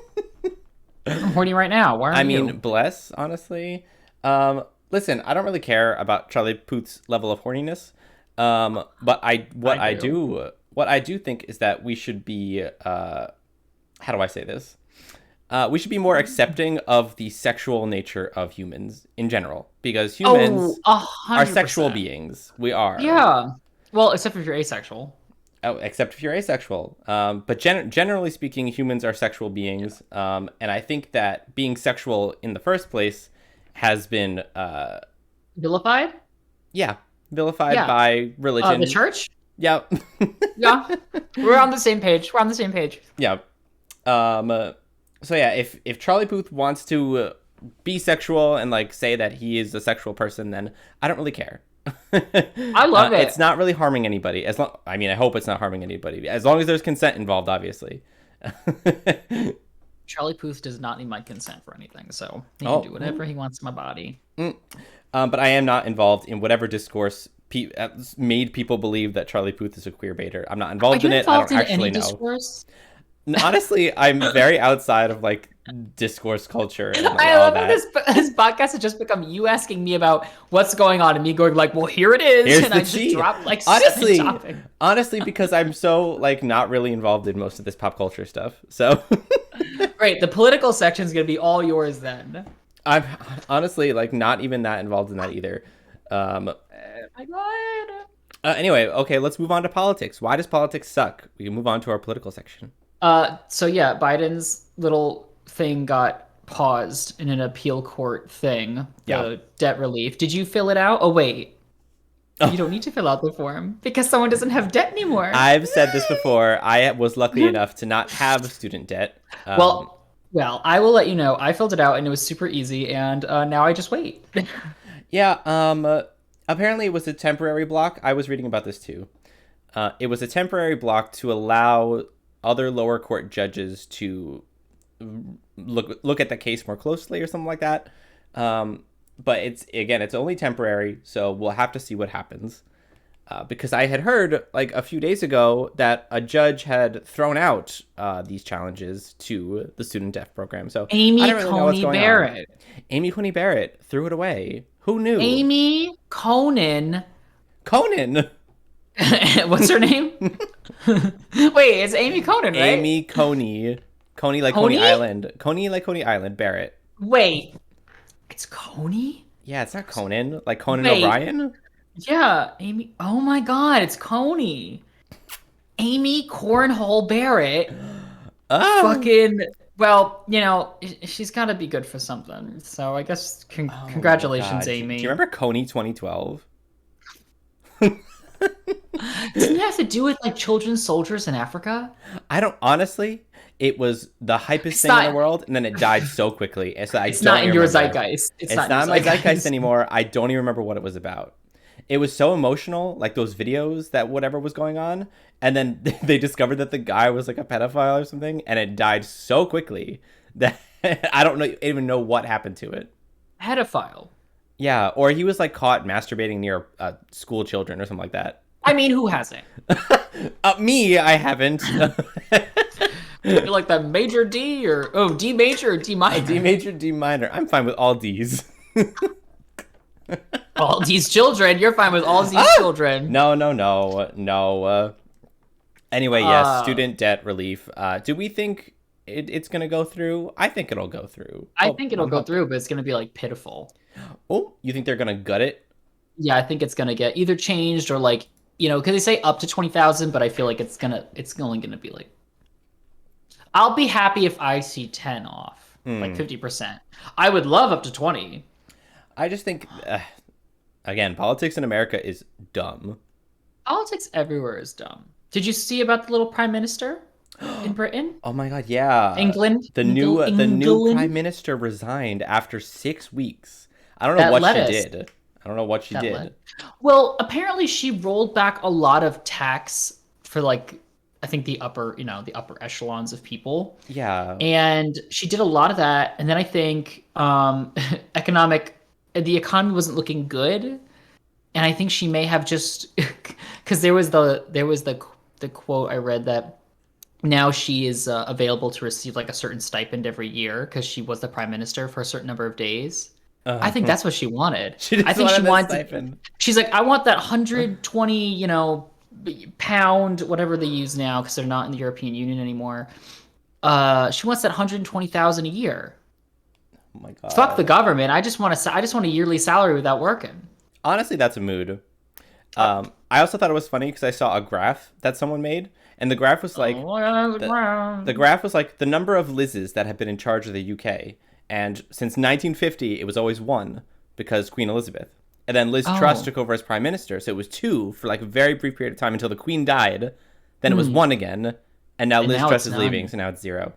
[SPEAKER 2] I'm horny right now. Why aren't you?
[SPEAKER 1] I mean, bless, honestly. Listen, I don't really care about Charlie Puth's level of horniness. But what I do think is that we should be how do I say this? We should be more accepting of the sexual nature of humans in general, because humans are sexual beings. We are.
[SPEAKER 2] Yeah. Well, except if you're asexual.
[SPEAKER 1] Oh, except if you're asexual. But generally speaking, humans are sexual beings. And I think that being sexual in the first place has been
[SPEAKER 2] Vilified?
[SPEAKER 1] Yeah, vilified by religion.
[SPEAKER 2] The church?
[SPEAKER 1] Yeah.
[SPEAKER 2] Yeah. We're on the same page.
[SPEAKER 1] Yeah. So yeah, if Charlie Puth wants to be sexual and like say that he is a sexual person, then I don't really care.
[SPEAKER 2] I love it.
[SPEAKER 1] It's not really harming anybody. I mean, I hope it's not harming anybody. As long as there's consent involved, obviously.
[SPEAKER 2] Charlie Puth does not need my consent for anything, so he can do whatever he wants in my body.
[SPEAKER 1] But I am not involved in whatever discourse made people believe that Charlie Puth is a queer baiter. I'm not involved in it. I don't actually know.
[SPEAKER 2] Discourse?
[SPEAKER 1] Honestly, I'm very outside of like discourse culture. And, like,
[SPEAKER 2] I love how this podcast has just become you asking me about what's going on and me going like, well, here it is.
[SPEAKER 1] Here's
[SPEAKER 2] and
[SPEAKER 1] the
[SPEAKER 2] I just drop like
[SPEAKER 1] honestly, because I'm so like not really involved in most of this pop culture stuff. So
[SPEAKER 2] great. The political section is going to be all yours then.
[SPEAKER 1] I'm honestly like not even that involved in that either.
[SPEAKER 2] My God.
[SPEAKER 1] Anyway, okay, let's move on to politics. Why does politics suck? We can move on to our political section.
[SPEAKER 2] So yeah, Biden's little thing got paused in an appeal court thing. The debt relief. Did you fill it out? Oh wait. You don't need to fill out the form because someone doesn't have debt anymore.
[SPEAKER 1] I've said this before. I was lucky enough to not have student debt.
[SPEAKER 2] Well, I will let you know. I filled it out and it was super easy, and now I just wait.
[SPEAKER 1] Yeah. Apparently, it was a temporary block. I was reading about this too. It was a temporary block to allow other lower court judges to look at the case more closely or something like that. But it's only temporary, so we'll have to see what happens. Because I had heard like a few days ago that a judge had thrown out these challenges to the student debt program. So
[SPEAKER 2] Amy
[SPEAKER 1] I don't really know what's going
[SPEAKER 2] Barrett.
[SPEAKER 1] on. Amy Coney Barrett threw it away. Who knew?
[SPEAKER 2] Amy Conan.
[SPEAKER 1] Conan.
[SPEAKER 2] What's her name? Wait, it's Amy Conan, right?
[SPEAKER 1] Amy Coney. Coney like Coney
[SPEAKER 2] Coney?
[SPEAKER 1] Island. Coney like Coney Island. Barrett.
[SPEAKER 2] Wait, it's Coney?
[SPEAKER 1] Yeah, it's not Conan. Like Conan
[SPEAKER 2] Wait,
[SPEAKER 1] O'Brien?
[SPEAKER 2] yeah, Amy. Oh my God, it's Coney. Amy Cornhole Barrett.
[SPEAKER 1] Oh.
[SPEAKER 2] Fucking. Well, she's got to be good for something. So I guess
[SPEAKER 1] Oh my
[SPEAKER 2] congratulations,
[SPEAKER 1] god. Do
[SPEAKER 2] Amy.
[SPEAKER 1] you remember Coney 2012?
[SPEAKER 2] Didn't it have to do with like children's soldiers in Africa?
[SPEAKER 1] I don't honestly. It was the hypest
[SPEAKER 2] It's
[SPEAKER 1] thing in the
[SPEAKER 2] not.
[SPEAKER 1] world, and then it died so quickly. And so I
[SPEAKER 2] It's
[SPEAKER 1] don't
[SPEAKER 2] not in
[SPEAKER 1] even
[SPEAKER 2] your
[SPEAKER 1] remember.
[SPEAKER 2] zeitgeist.
[SPEAKER 1] It's
[SPEAKER 2] Not
[SPEAKER 1] not
[SPEAKER 2] in
[SPEAKER 1] in
[SPEAKER 2] your
[SPEAKER 1] my zeitgeist anymore. I don't even remember what it was about. It was so emotional, like those videos that whatever was going on, and then they discovered that the guy was like a pedophile or something, and it died so quickly that I don't know even know what happened to it.
[SPEAKER 2] Pedophile.
[SPEAKER 1] Yeah, or he was like caught masturbating near school children or something like that.
[SPEAKER 2] I mean, who hasn't?
[SPEAKER 1] Me, I haven't.
[SPEAKER 2] You're like the major D or D major or D minor?
[SPEAKER 1] D major, D minor. I'm fine with all D's.
[SPEAKER 2] All these children. You're fine with all these children.
[SPEAKER 1] No. Anyway, yes, student debt relief. Do we think it's going to go through? I think it'll go through.
[SPEAKER 2] I think it'll go through, but it's going to be like pitiful.
[SPEAKER 1] Oh, you think they're going to gut it?
[SPEAKER 2] Yeah, I think it's going to get either changed or like, because they say up to 20,000, but I feel like it's only going to be like, I'll be happy if I see 10 off, like 50%. I would love up to 20.
[SPEAKER 1] I just think, again, politics in America is dumb.
[SPEAKER 2] Politics everywhere is dumb. Did you see about the little prime minister in Britain?
[SPEAKER 1] Oh my god, yeah.
[SPEAKER 2] England?
[SPEAKER 1] The new prime minister resigned after 6 weeks. I don't know what she did. I don't know what she did.
[SPEAKER 2] Well, apparently she rolled back a lot of tax for like I think the upper echelons of people.
[SPEAKER 1] Yeah.
[SPEAKER 2] And she did a lot of that, and then I think the economy wasn't looking good, and I think she may have just because there was the quote I read that now she is available to receive like a certain stipend every year because she was the prime minister for a certain number of days. I think that's what she wanted. I think she wanted stipend. She's like, I want that 120, pound, whatever they use now because they're not in the European Union anymore. She wants that 120,000 a year.
[SPEAKER 1] Oh my god!
[SPEAKER 2] Fuck the government. I just want a yearly salary without working.
[SPEAKER 1] Honestly, that's a mood. I also thought it was funny because I saw a graph that someone made, and the graph was like the graph was like the number of Liz's that have been in charge of the UK, and since 1950 it was always 1 because Queen Elizabeth, and then Liz Truss took over as prime minister, so it was 2 for like a very brief period of time until the Queen died. Then it was 1 again, and now Liz Truss is leaving, so now it's 0.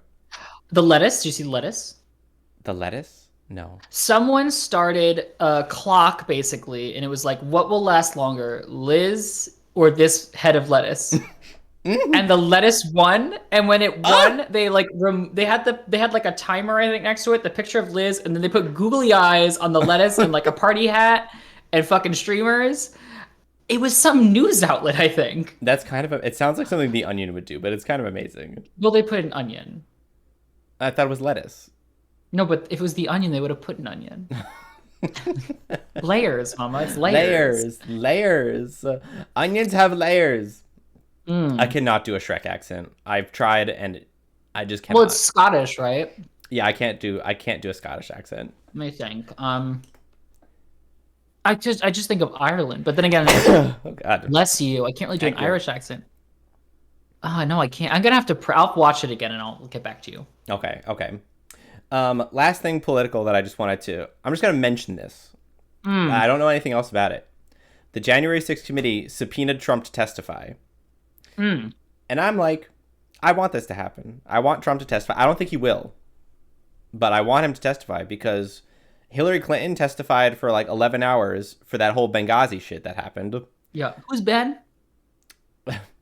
[SPEAKER 2] The lettuce. Do you see the lettuce?
[SPEAKER 1] The lettuce? No.
[SPEAKER 2] Someone started a clock basically, and it was like, what will last longer, Liz or this head of lettuce? And the lettuce won, and when it won, they like they had like a timer I think next to it, the picture of Liz, and then they put googly eyes on the lettuce and like a party hat and fucking streamers. It was some news outlet, I think.
[SPEAKER 1] That's kind of it sounds like something The Onion would do, but it's kind of amazing.
[SPEAKER 2] Well, they put an onion.
[SPEAKER 1] I thought it was lettuce.
[SPEAKER 2] No, but if it was The Onion, they would have put an onion. Layers, mama. It's layers.
[SPEAKER 1] Layers. Onions have layers. I cannot do a Shrek accent. I've tried and I just cannot.
[SPEAKER 2] Well, it's Scottish, right?
[SPEAKER 1] Yeah, I can't do a Scottish accent.
[SPEAKER 2] Let me think. I just think of Ireland, but then again,
[SPEAKER 1] oh god.
[SPEAKER 2] Bless you. I can't really do an Irish accent. Oh, no, I can't. I'm gonna have to I'll watch it again and I'll get back to you.
[SPEAKER 1] Okay. Last thing political that I just wanted to... I'm just going to mention this. I don't know anything else about it. The January 6th committee subpoenaed Trump to testify. And I'm like, I want this to happen. I want Trump to testify. I don't think he will. But I want him to testify because Hillary Clinton testified for like 11 hours for that whole Benghazi shit that happened.
[SPEAKER 2] Yeah. Who's Ben?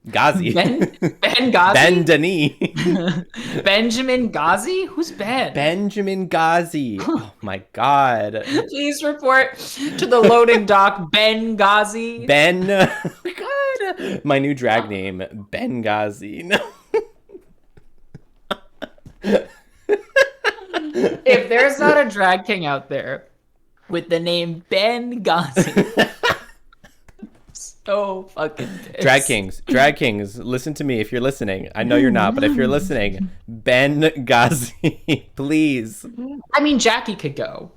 [SPEAKER 1] Ghazi.
[SPEAKER 2] Ben Ghazi?
[SPEAKER 1] Ben Denis.
[SPEAKER 2] Benjamin Ghazi? Who's Ben?
[SPEAKER 1] Benjamin Ghazi. Oh my god.
[SPEAKER 2] Please report to the loading dock, Ben Ghazi.
[SPEAKER 1] Ben. Oh my god. My new drag name, Ben Ghazi. No.
[SPEAKER 2] If there's not a drag king out there with the name Ben Ghazi, so fucking
[SPEAKER 1] Drag
[SPEAKER 2] pissed.
[SPEAKER 1] Kings, Drag Kings, listen to me if you're listening. I know you're not, but if you're listening, Ben Ghazi, please.
[SPEAKER 2] I mean, Jackie could go.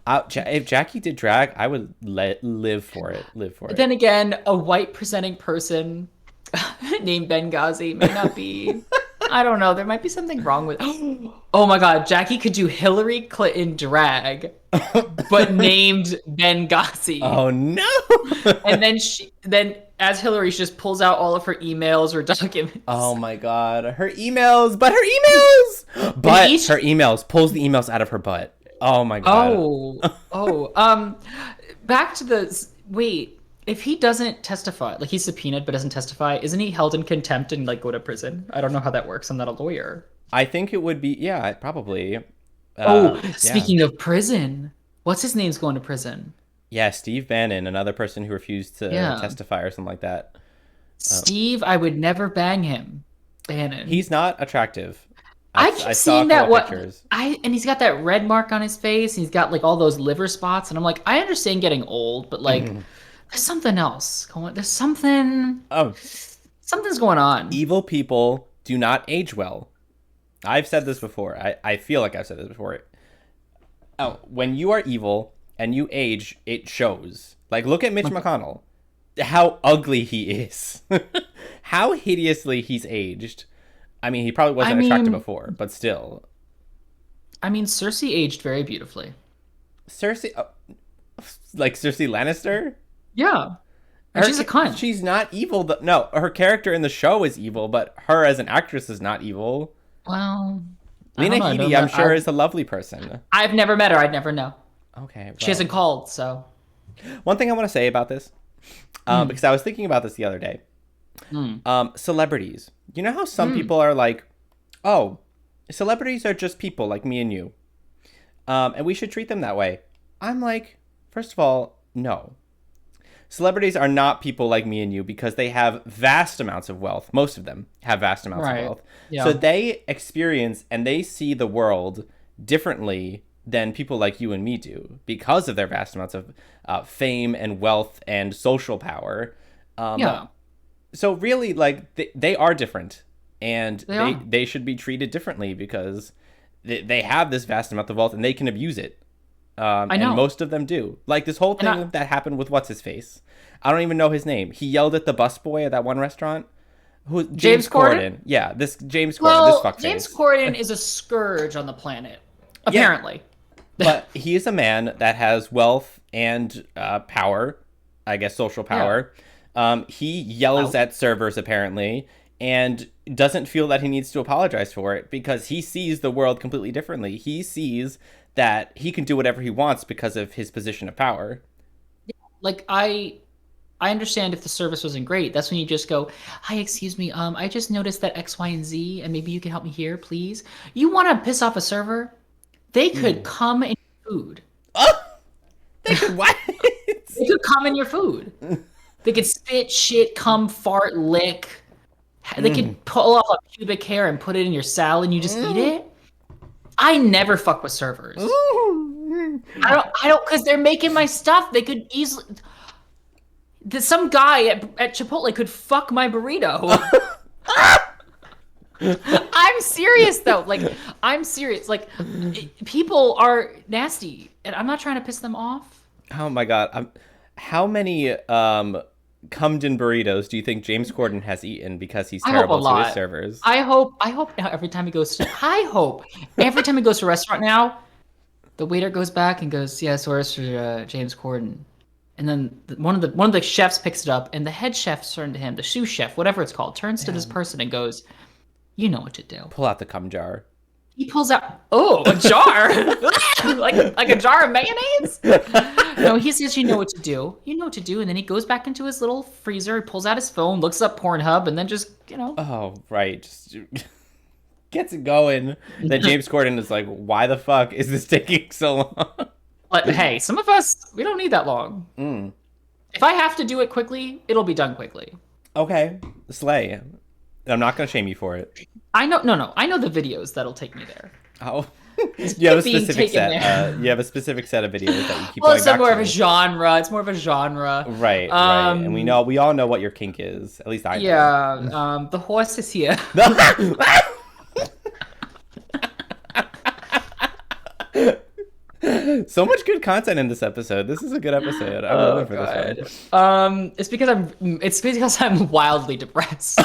[SPEAKER 1] If Jackie did drag, I would live for it. Live for
[SPEAKER 2] But
[SPEAKER 1] it.
[SPEAKER 2] then again, a white presenting person named Benghazi may not be. I don't know. There might be something wrong with. Oh my God, Jackie could do Hillary Clinton drag, but named Benghazi.
[SPEAKER 1] Oh no!
[SPEAKER 2] And then as Hillary, she just pulls out all of her emails or documents.
[SPEAKER 1] Oh my God, her emails, but her emails pulls the emails out of her butt. Oh my God.
[SPEAKER 2] Back to the wait. If he doesn't testify, like he's subpoenaed but doesn't testify, isn't he held in contempt and like go to prison? I don't know how that works. I'm not a lawyer.
[SPEAKER 1] I think it would be, yeah, probably.
[SPEAKER 2] Speaking of prison, what's his name's going to prison?
[SPEAKER 1] Yeah, Steve Bannon, another person who refused to testify or something like that.
[SPEAKER 2] Steve, I would never bang him. Bannon.
[SPEAKER 1] He's not attractive.
[SPEAKER 2] I keep seeing that
[SPEAKER 1] pictures.
[SPEAKER 2] and he's got that red mark on his face. And he's got like all those liver spots, and I'm like, I understand getting old, but like, there's something else going. There's something.
[SPEAKER 1] Oh,
[SPEAKER 2] something's going on.
[SPEAKER 1] Evil people do not age well. I've said this before. I feel like I've said this before. Oh, when you are evil and you age, it shows. Like, look at Mitch McConnell. How ugly he is. How hideously he's aged. I mean, he probably wasn't attractive before, but still.
[SPEAKER 2] I mean, Cersei aged very beautifully.
[SPEAKER 1] Cersei? Like Cersei Lannister?
[SPEAKER 2] Yeah. And she's a cunt.
[SPEAKER 1] She's not evil. No, her character in the show is evil, but her as an actress is not evil.
[SPEAKER 2] Well,
[SPEAKER 1] Lena Headey, I'm sure, is a lovely person.
[SPEAKER 2] I've never met her. I'd never know.
[SPEAKER 1] Okay. Well.
[SPEAKER 2] She hasn't called, so.
[SPEAKER 1] One thing I want to say about this, because I was thinking about this the other day. Celebrities. You know how some people are like, oh, celebrities are just people like me and you. And we should treat them that way. I'm like, first of all, no. Celebrities are not people like me and you because they have vast amounts of wealth. Most of them have vast amounts of wealth. Yeah. So they experience and they see the world differently than people like you and me do because of their vast amounts of fame and wealth and social power. So really, like, they are different. And they should be treated differently because they have this vast amount of wealth and they can abuse it. I know. And most of them do. Like this whole thing that happened with what's-his-face. I don't even know his name. He yelled at the busboy at that one restaurant. James Corden? Yeah, this James Corden, this fuckface.
[SPEAKER 2] James Corden is a scourge on the planet, apparently.
[SPEAKER 1] Yeah. But he is a man that has wealth and power, I guess social power. Yeah. He yells at servers, apparently, and doesn't feel that he needs to apologize for it because he sees the world completely differently. He sees that he can do whatever he wants because of his position of power.
[SPEAKER 2] Like, I understand if the service wasn't great. That's when you just go, hi, excuse me, I just noticed that X, Y, and Z, and maybe you can help me here, please. You want to piss off a server? They could come in your food.
[SPEAKER 1] Oh! They could what?
[SPEAKER 2] They could come in your food. They could spit, shit, cum, fart, lick. They could pull off a pubic hair and put it in your salad and you just eat it. I never fuck with servers. I don't, because they're making my stuff. They could easily. Some guy at Chipotle could fuck my burrito. I'm serious though. Like, I'm serious. Like, people are nasty, and I'm not trying to piss them off.
[SPEAKER 1] Oh my God. How many Cumden burritos do you think James Corden has eaten because he's terrible to his servers?
[SPEAKER 2] I hope now every time he goes to a restaurant now, the waiter goes back and goes, "Yes, orders for James Corden," and then one of the chefs picks it up, and the head chef turns to him, the sous chef, whatever it's called, turns to this person and goes, "You know what to do."
[SPEAKER 1] Pull out the cum jar.
[SPEAKER 2] He pulls out a jar, like a jar of mayonnaise. No, he says, "You know what to do. You know what to do," and then he goes back into his little freezer, he pulls out his phone, looks up Pornhub, and then just
[SPEAKER 1] Oh right, just gets it going. Then James Corden is like, "Why the fuck is this taking so long?"
[SPEAKER 2] But hey, some of us, we don't need that long. If I have to do it quickly, it'll be done quickly.
[SPEAKER 1] Okay, slay. I'm not gonna shame you for it.
[SPEAKER 2] I know, no, I know the videos that'll take me there.
[SPEAKER 1] Oh. You have a
[SPEAKER 2] being
[SPEAKER 1] specific
[SPEAKER 2] taken
[SPEAKER 1] set.
[SPEAKER 2] there.
[SPEAKER 1] You have a specific set of videos that you keep
[SPEAKER 2] Well,
[SPEAKER 1] going
[SPEAKER 2] it's
[SPEAKER 1] back
[SPEAKER 2] more
[SPEAKER 1] to.
[SPEAKER 2] of a genre. It's more of a genre.
[SPEAKER 1] Right, right. And we all know what your kink is. At least I do.
[SPEAKER 2] Yeah. The horse is here.
[SPEAKER 1] So much good content in this episode. This is a good episode. I'm living for this
[SPEAKER 2] one. It's because I'm wildly depressed.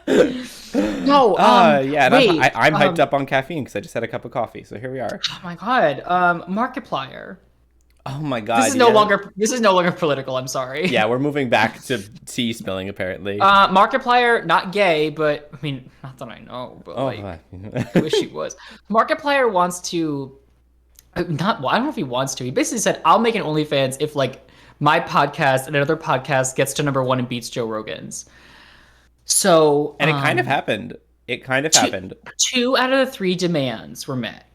[SPEAKER 2] No.
[SPEAKER 1] Yeah. And
[SPEAKER 2] wait.
[SPEAKER 1] I'm hyped up on caffeine because I just had a cup of coffee. So here we are.
[SPEAKER 2] Oh my god. Markiplier.
[SPEAKER 1] Oh my god.
[SPEAKER 2] This is no longer political. I'm sorry.
[SPEAKER 1] Yeah, we're moving back to tea spilling apparently.
[SPEAKER 2] Markiplier, not gay, but I mean, not that I know, but I wish he was. Markiplier wants to, I don't know if he wants to. He basically said, "I'll make an OnlyFans if like my podcast and another podcast gets to #1 and beats Joe Rogan's." So,
[SPEAKER 1] and it kind of happened. It kind of happened.
[SPEAKER 2] 2 out of the 3 demands were met.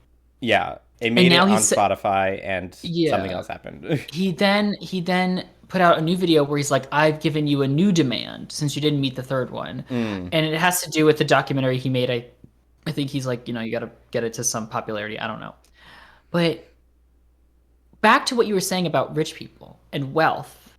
[SPEAKER 1] Yeah. It made it on Spotify, and something else happened. He
[SPEAKER 2] then put out a new video where he's like, "I've given you a new demand since you didn't meet the third one," and it has to do with the documentary he made. I think he's like, you got to get it to some popularity. I don't know, but back to what you were saying about rich people and wealth.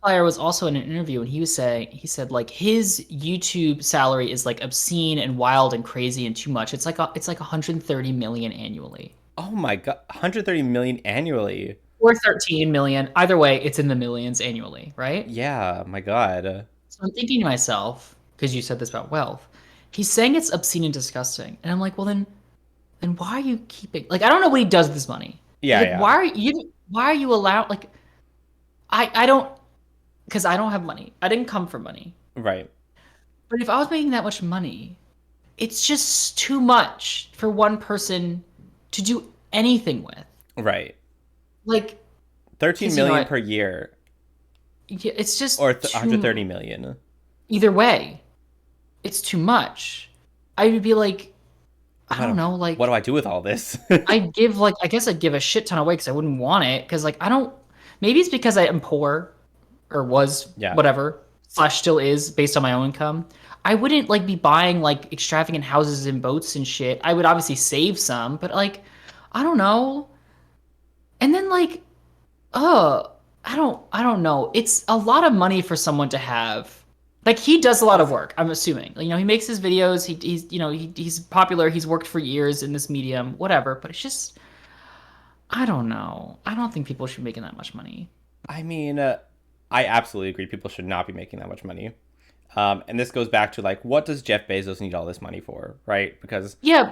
[SPEAKER 2] Markiplier was also in an interview, and he said like his YouTube salary is like obscene and wild and crazy and too much. It's like 130 million annually.
[SPEAKER 1] Oh my god, 130 million annually.
[SPEAKER 2] Or 13 million. Either way, it's in the millions annually, right?
[SPEAKER 1] Yeah, my god.
[SPEAKER 2] So I'm thinking to myself, because you said this about wealth, he's saying it's obscene and disgusting, and I'm like, well then why are you keeping? Like, I don't know what he does with his money.
[SPEAKER 1] Yeah,
[SPEAKER 2] like,
[SPEAKER 1] yeah.
[SPEAKER 2] Why are you allowed? Like, I don't. Because I don't have money. I didn't come from money.
[SPEAKER 1] Right.
[SPEAKER 2] But if I was making that much money, it's just too much for one person to do anything with.
[SPEAKER 1] Right.
[SPEAKER 2] Like
[SPEAKER 1] 13 million per year.
[SPEAKER 2] Yeah, it's just
[SPEAKER 1] or 130 million.
[SPEAKER 2] Either way, it's too much. I would be like, I don't know, like,
[SPEAKER 1] what do I do with all this?
[SPEAKER 2] I guess I'd give a shit ton away because I wouldn't want it. Because like maybe it's because I am poor. Or was, whatever, / still is, based on my own income. I wouldn't, like, be buying, like, extravagant houses and boats and shit. I would obviously save some, but, like, I don't know. And then, like, I don't know. It's a lot of money for someone to have. Like, he does a lot of work, I'm assuming. He makes his videos. He's popular. He's worked for years in this medium, whatever. But it's just, I don't know. I don't think people should be making that much money.
[SPEAKER 1] I mean... I absolutely agree. People should not be making that much money. And this goes back to, like, what does Jeff Bezos need all this money for, right? Because...
[SPEAKER 2] Yeah.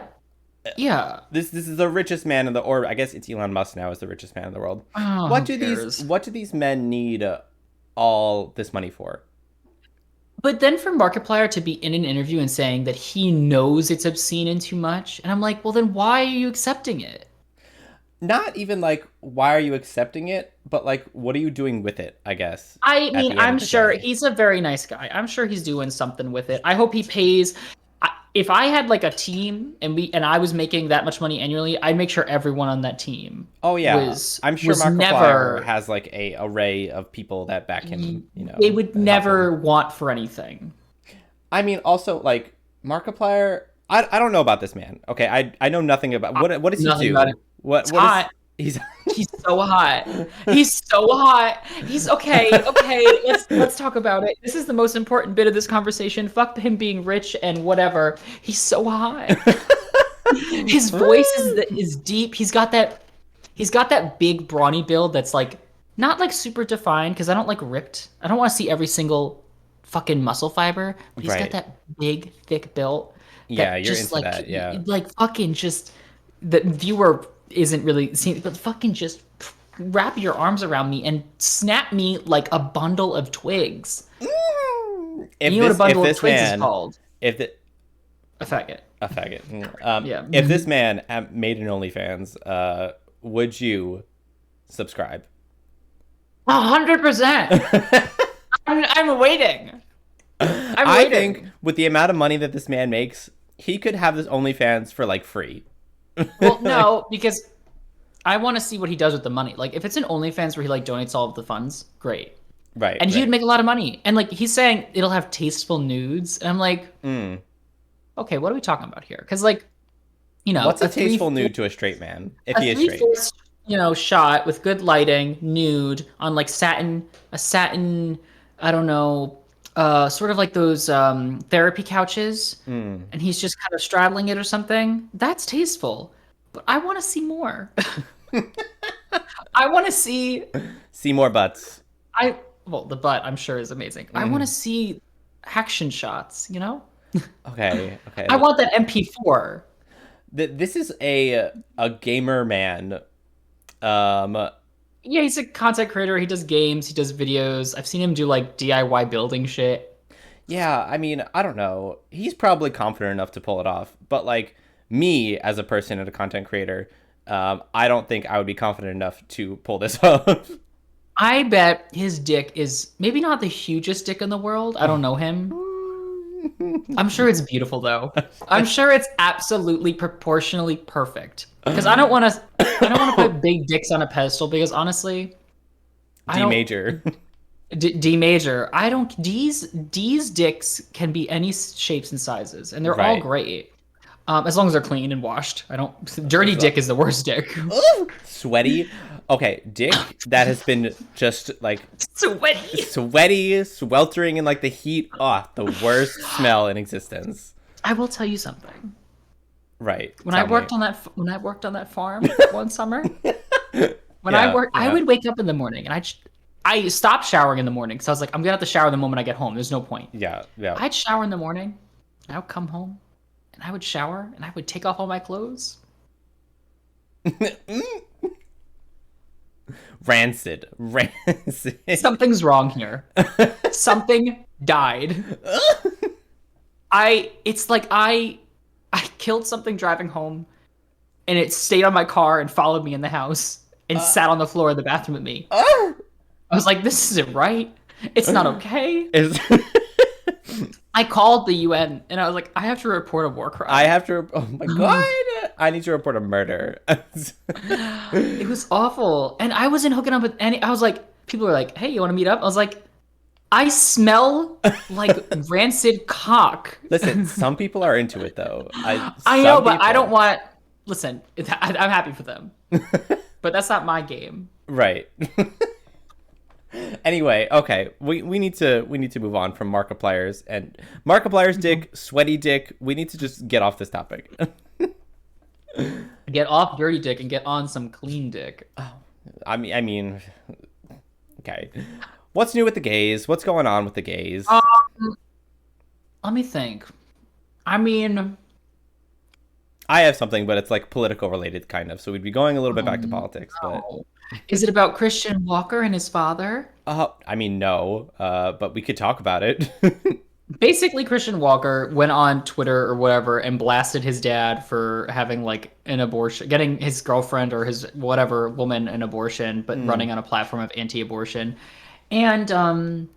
[SPEAKER 1] This is the richest man in the... Or I guess it's Elon Musk now is the richest man in the world.
[SPEAKER 2] Oh,
[SPEAKER 1] what do these men need all this money for?
[SPEAKER 2] But then for Markiplier to be in an interview and saying that he knows it's obscene and too much, and I'm like, well, then why are you accepting it?
[SPEAKER 1] Not even like, why are you accepting it? But like, what are you doing with it, I guess?
[SPEAKER 2] I mean, I'm sure he's a very nice guy. I'm sure he's doing something with it. I hope he pays. If I had like a team and I was making that much money annually, I'd make sure everyone on that team.
[SPEAKER 1] Oh yeah, I'm sure Markiplier has like a array of people that back him.
[SPEAKER 2] They would never want for anything.
[SPEAKER 1] I mean, also like Markiplier. I don't know about this man. Okay, I know nothing about what does he do? What
[SPEAKER 2] hot. He's so hot. He's so hot. He's okay. Let's talk about it. This is the most important bit of this conversation. Fuck him being rich and whatever. He's so hot. His voice is deep. He's got that big brawny build that's like not like super defined because I don't like ripped. I don't want to see every single fucking muscle fiber. But he's got that big thick build.
[SPEAKER 1] Yeah, you're into like, that. Yeah,
[SPEAKER 2] like fucking just the viewer isn't really seeing, but fucking just wrap your arms around me and snap me like a bundle of twigs.
[SPEAKER 1] If
[SPEAKER 2] you know what a bundle of twigs is called? A faggot.
[SPEAKER 1] A faggot. Yeah. If this man made an OnlyFans, would you subscribe?
[SPEAKER 2] 100%. I'm waiting.
[SPEAKER 1] I think with the amount of money that this man makes, he could have this OnlyFans for like free.
[SPEAKER 2] Well, no, because I want to see what he does with the money. Like, if it's an OnlyFans where he like donates all of the funds, great.
[SPEAKER 1] Right.
[SPEAKER 2] And he would make a lot of money. And like he's saying it'll have tasteful nudes, and I'm like, okay, what are we talking about here? Because like
[SPEAKER 1] What's a
[SPEAKER 2] a
[SPEAKER 1] tasteful nude to a straight man if
[SPEAKER 2] a
[SPEAKER 1] he is straight?
[SPEAKER 2] three-fourths, shot with good lighting, nude on like a satin, I don't know, sort of like those therapy couches,
[SPEAKER 1] Mm.
[SPEAKER 2] and he's just kind of straddling it or something. That's tasteful, but I want to see more. I want to see.
[SPEAKER 1] See more butts.
[SPEAKER 2] Well, the butt I'm sure is amazing. I want to see action shots.
[SPEAKER 1] Okay, okay.
[SPEAKER 2] I want that MP4.
[SPEAKER 1] This is a gamer man. Um,
[SPEAKER 2] Yeah, he's a content creator. He does games. He does videos. I've seen him do like DIY building shit.
[SPEAKER 1] yeah, I mean, I don't know. He's probably confident enough to pull it off, but like me as a person and a content creator, I don't think I would be confident enough to pull this off.
[SPEAKER 2] I bet his dick is maybe not the hugest dick in the world. I don't know him. I'm sure it's beautiful though. I'm sure it's absolutely proportionally perfect. Because I don't want to put big dicks on a pedestal because honestly, I
[SPEAKER 1] D
[SPEAKER 2] don't
[SPEAKER 1] major.
[SPEAKER 2] D major. I don't D's dicks can be any shapes and sizes and they're all
[SPEAKER 1] Right.
[SPEAKER 2] great. As long as they're clean and washed. I don't dirty dick is the worst dick.
[SPEAKER 1] Sweaty. Okay, dick that has been just like
[SPEAKER 2] Sweaty.
[SPEAKER 1] sweltering in like the heat. Oh, the worst smell in existence.
[SPEAKER 2] I will tell you something.
[SPEAKER 1] Right.
[SPEAKER 2] When
[SPEAKER 1] tell
[SPEAKER 2] I
[SPEAKER 1] me.
[SPEAKER 2] worked on that farm one summer, when
[SPEAKER 1] Yeah,
[SPEAKER 2] I
[SPEAKER 1] yeah.
[SPEAKER 2] would wake up in the morning and I stopped showering in the morning because I was like, I'm gonna have to shower the moment I get home. There's no point.
[SPEAKER 1] Yeah, yeah.
[SPEAKER 2] I'd shower in the morning, and I would come home, and I would shower, and I would take off all my clothes.
[SPEAKER 1] Rancid. Rancid.
[SPEAKER 2] Something's wrong here. Something died. It's like I killed something driving home, and it stayed on my car and followed me in the house and sat on the floor of the bathroom with me. I was like, this isn't right. It's not okay.
[SPEAKER 1] Is
[SPEAKER 2] I called the UN and I was like, I have to report a war crime.
[SPEAKER 1] I have to. Oh my god! I need to report a murder.
[SPEAKER 2] It was awful. And I wasn't hooking up with any. I was like, people were like, hey, you want to meet up? I was like, I smell like rancid cock.
[SPEAKER 1] Listen, some people are into it though.
[SPEAKER 2] I know, but I don't want. Listen, I'm happy for them, but that's not my game.
[SPEAKER 1] Right. Anyway, okay, we need to move on from Markiplier's dick, sweaty dick. We need to just get off this topic.
[SPEAKER 2] Get off dirty dick and get on some clean dick.
[SPEAKER 1] I mean, okay. What's new with the gays? What's going on with the gays?
[SPEAKER 2] Let me think. I mean,
[SPEAKER 1] I have something, but it's like political related, kind of. So we'd be going a little bit back to politics, but
[SPEAKER 2] is it about Christian Walker and his father?
[SPEAKER 1] I mean, no. But we could talk about it.
[SPEAKER 2] Basically, Christian Walker went on Twitter or whatever and blasted his dad for having like an abortion, getting his girlfriend or his whatever woman an abortion, but running on a platform of anti-abortion. And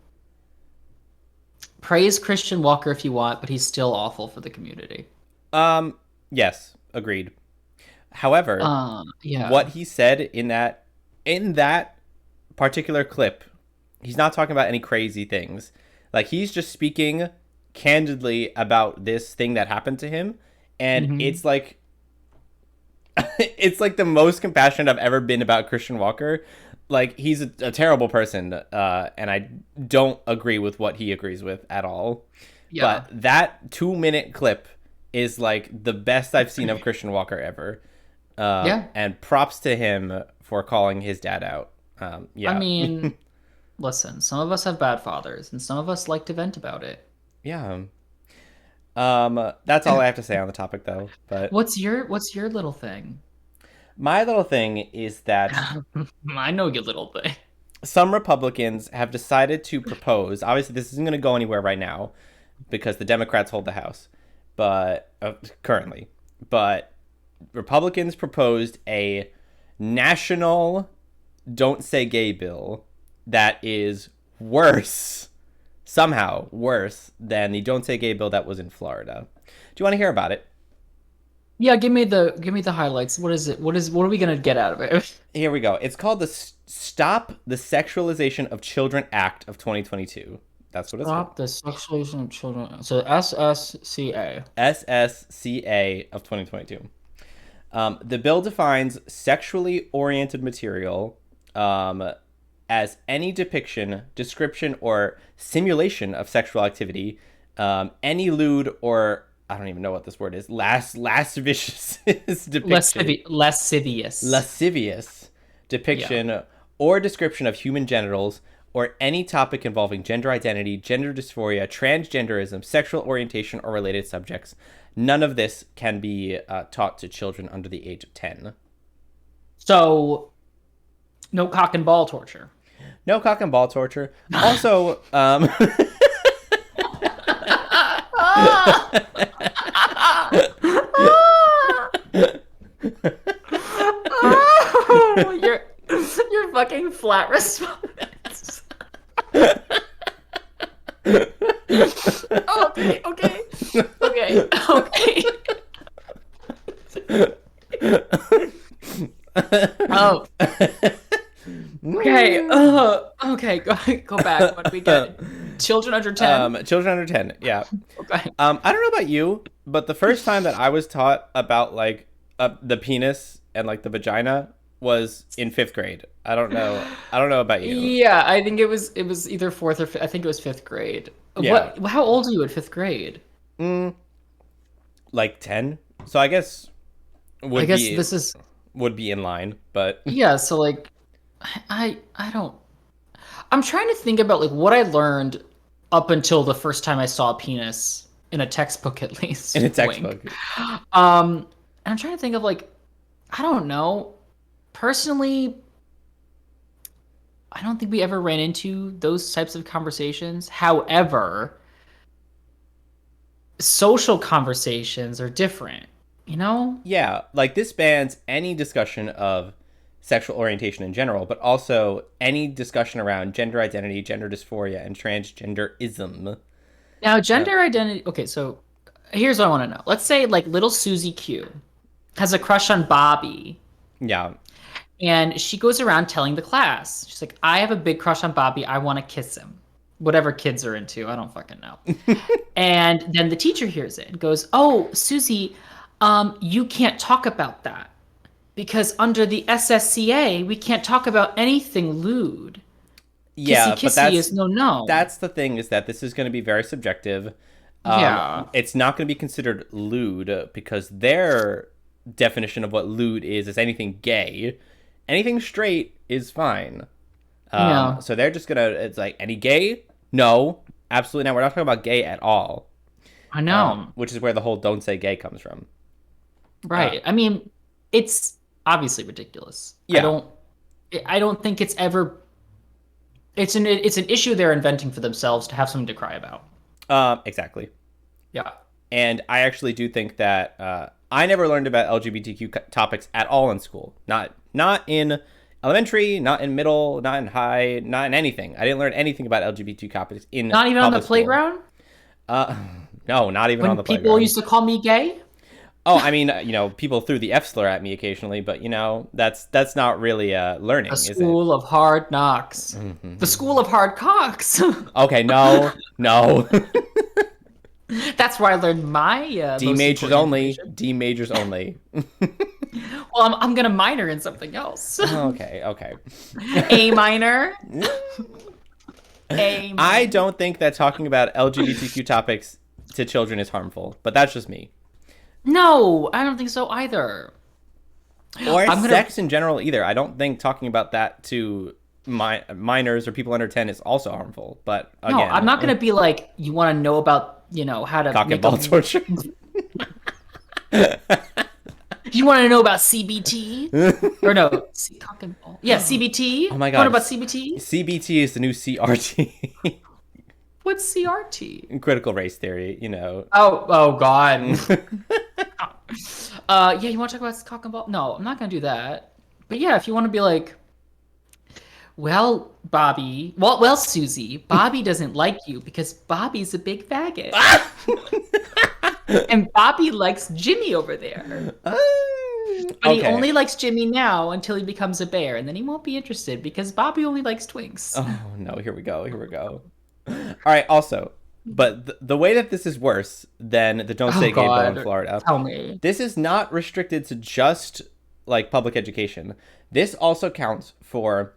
[SPEAKER 2] praise Christian Walker if you want, but he's still awful for the community.
[SPEAKER 1] Yes, agreed. However,
[SPEAKER 2] Yeah.
[SPEAKER 1] what he said in that particular clip, he's not talking about any crazy things. Like, he's just speaking candidly about this thing that happened to him, and it's like it's like the most compassionate I've ever been about Christian Walker. Like, he's a terrible person, and I don't agree with what he agrees with at all.
[SPEAKER 2] Yeah.
[SPEAKER 1] But that 2-minute clip is like the best I've seen of Christian Walker ever.
[SPEAKER 2] Yeah.
[SPEAKER 1] And props to him for calling his dad out. Yeah.
[SPEAKER 2] I mean, listen, some of us have bad fathers, and some of us like to vent about it.
[SPEAKER 1] Yeah. That's all I have to say on the topic, though. But
[SPEAKER 2] What's your little thing?
[SPEAKER 1] my little thing is that
[SPEAKER 2] I know your little thing.
[SPEAKER 1] some Republicans have decided to propose. Obviously, this isn't going to go anywhere right now because the Democrats hold the House, but currently. But Republicans proposed a national "Don't Say Gay" bill that is somehow worse than the "Don't Say Gay" bill that was in Florida. Do you want to hear about it?
[SPEAKER 2] Yeah, give me the highlights. What is it? What are we gonna get out of it?
[SPEAKER 1] Here we go. It's called the Stop the Sexualization of Children Act of 2022. That's what it's called.
[SPEAKER 2] Stop the sexualization of children. So SSCA.
[SPEAKER 1] SSCA of 2022. The bill defines sexually oriented material as any depiction, description, or simulation of sexual activity, any lewd or I don't even know what this word is. Lascivious depiction,
[SPEAKER 2] Lascivious.
[SPEAKER 1] lascivious depiction,
[SPEAKER 2] Yeah.
[SPEAKER 1] or description of human genitals, or any topic involving gender identity, gender dysphoria, transgenderism, sexual orientation, or related subjects. None of this can be taught to children under the age of 10.
[SPEAKER 2] So, no cock and ball torture.
[SPEAKER 1] No cock and ball torture. Also,
[SPEAKER 2] Oh, your fucking flat response. Okay, okay, okay, okay. Oh, okay. Okay. Go back. What do we get? Children under 10.
[SPEAKER 1] Children under 10. Yeah.
[SPEAKER 2] Okay.
[SPEAKER 1] I don't know about you, but the first time that I was taught about like the penis and like the vagina was in 5th grade. I don't know. I don't know about you.
[SPEAKER 2] Yeah, I think it was either fourth or I think it was 5th grade.
[SPEAKER 1] Yeah.
[SPEAKER 2] What? How old are you at 5th grade?
[SPEAKER 1] Like 10. So I guess
[SPEAKER 2] This is
[SPEAKER 1] would be in line, but
[SPEAKER 2] yeah. So like, I don't. I'm trying to think about like what I learned up until the first time I saw a penis in a textbook, at least.
[SPEAKER 1] in a textbook.
[SPEAKER 2] And I'm trying to think of like, I don't know. Personally, I don't think we ever ran into those types of conversations. However, social conversations are different, you know?
[SPEAKER 1] Yeah, like this bans any discussion of sexual orientation in general, but also any discussion around gender identity, gender dysphoria, and transgenderism.
[SPEAKER 2] Now, gender identity. Okay, so here's what I want to know. Let's say like little Susie Q has a crush on Bobby.
[SPEAKER 1] Yeah.
[SPEAKER 2] And she goes around telling the class, she's like, I have a big crush on Bobby. I want to kiss him. Whatever kids are into. I don't fucking know. And then the teacher hears it and goes, oh, Susie, you can't talk about that. Because under the SSCA, we can't talk about anything lewd.
[SPEAKER 1] Yeah,
[SPEAKER 2] kissy
[SPEAKER 1] but that's
[SPEAKER 2] is no.
[SPEAKER 1] That's the thing, is that this is going to be very subjective.
[SPEAKER 2] Yeah.
[SPEAKER 1] It's not going to be considered lewd because their definition of what lewd is anything gay. Anything straight is fine.
[SPEAKER 2] Yeah.
[SPEAKER 1] So they're just gonna. It's like any gay? No, absolutely not. We're not talking about gay at all.
[SPEAKER 2] I know.
[SPEAKER 1] Which is where the whole "don't say gay" comes from.
[SPEAKER 2] Right. I mean, it's obviously ridiculous.
[SPEAKER 1] Yeah.
[SPEAKER 2] I don't think it's ever. It's an issue they're inventing for themselves to have something to cry about.
[SPEAKER 1] Exactly.
[SPEAKER 2] Yeah.
[SPEAKER 1] And I actually do think that I never learned about LGBTQ topics at all in school. Not in elementary, not in middle, not in high, not in anything. I didn't learn anything about LGBT topics in
[SPEAKER 2] Not even on the
[SPEAKER 1] public
[SPEAKER 2] playground?
[SPEAKER 1] school. No, not even on the playground.
[SPEAKER 2] People used to call me gay?
[SPEAKER 1] Oh, I mean, people threw the F slur at me occasionally, but that's not really learning, is it?
[SPEAKER 2] The school of hard knocks. Mm-hmm. The school of hard cocks.
[SPEAKER 1] Okay, no.
[SPEAKER 2] That's where I learned my
[SPEAKER 1] D majors only. D majors only.
[SPEAKER 2] Well, I'm gonna minor in something else.
[SPEAKER 1] Okay.
[SPEAKER 2] A minor. A minor.
[SPEAKER 1] I don't think that talking about LGBTQ topics to children is harmful, but that's just me.
[SPEAKER 2] No, I don't think so either.
[SPEAKER 1] Or sex in general either. I don't think talking about that to minors or people under 10 is also harmful. But again,
[SPEAKER 2] no, I'm not gonna be like, you want to know about how to
[SPEAKER 1] cock and ball torture.
[SPEAKER 2] You want to know about CBT? Or no, cock and ball. Yeah, CBT.
[SPEAKER 1] Oh my god.
[SPEAKER 2] What about CBT?
[SPEAKER 1] CBT is the new CRT.
[SPEAKER 2] What's CRT?
[SPEAKER 1] Critical race theory,
[SPEAKER 2] Oh god. Yeah, you want to talk about cock and ball? No, I'm not gonna do that. But yeah, if you want to be like, well, Bobby, well, Susie, Bobby doesn't like you because Bobby's a big faggot. And Bobby likes Jimmy over there. But he only likes Jimmy now until he becomes a bear, and then he won't be interested because Bobby only likes twinks.
[SPEAKER 1] Oh no, here we go. All right, also, But the way that this is worse than the Don't
[SPEAKER 2] Oh
[SPEAKER 1] Say Gay bill in
[SPEAKER 2] God,
[SPEAKER 1] Florida,
[SPEAKER 2] tell me.
[SPEAKER 1] this is not restricted to just like public education. This also counts for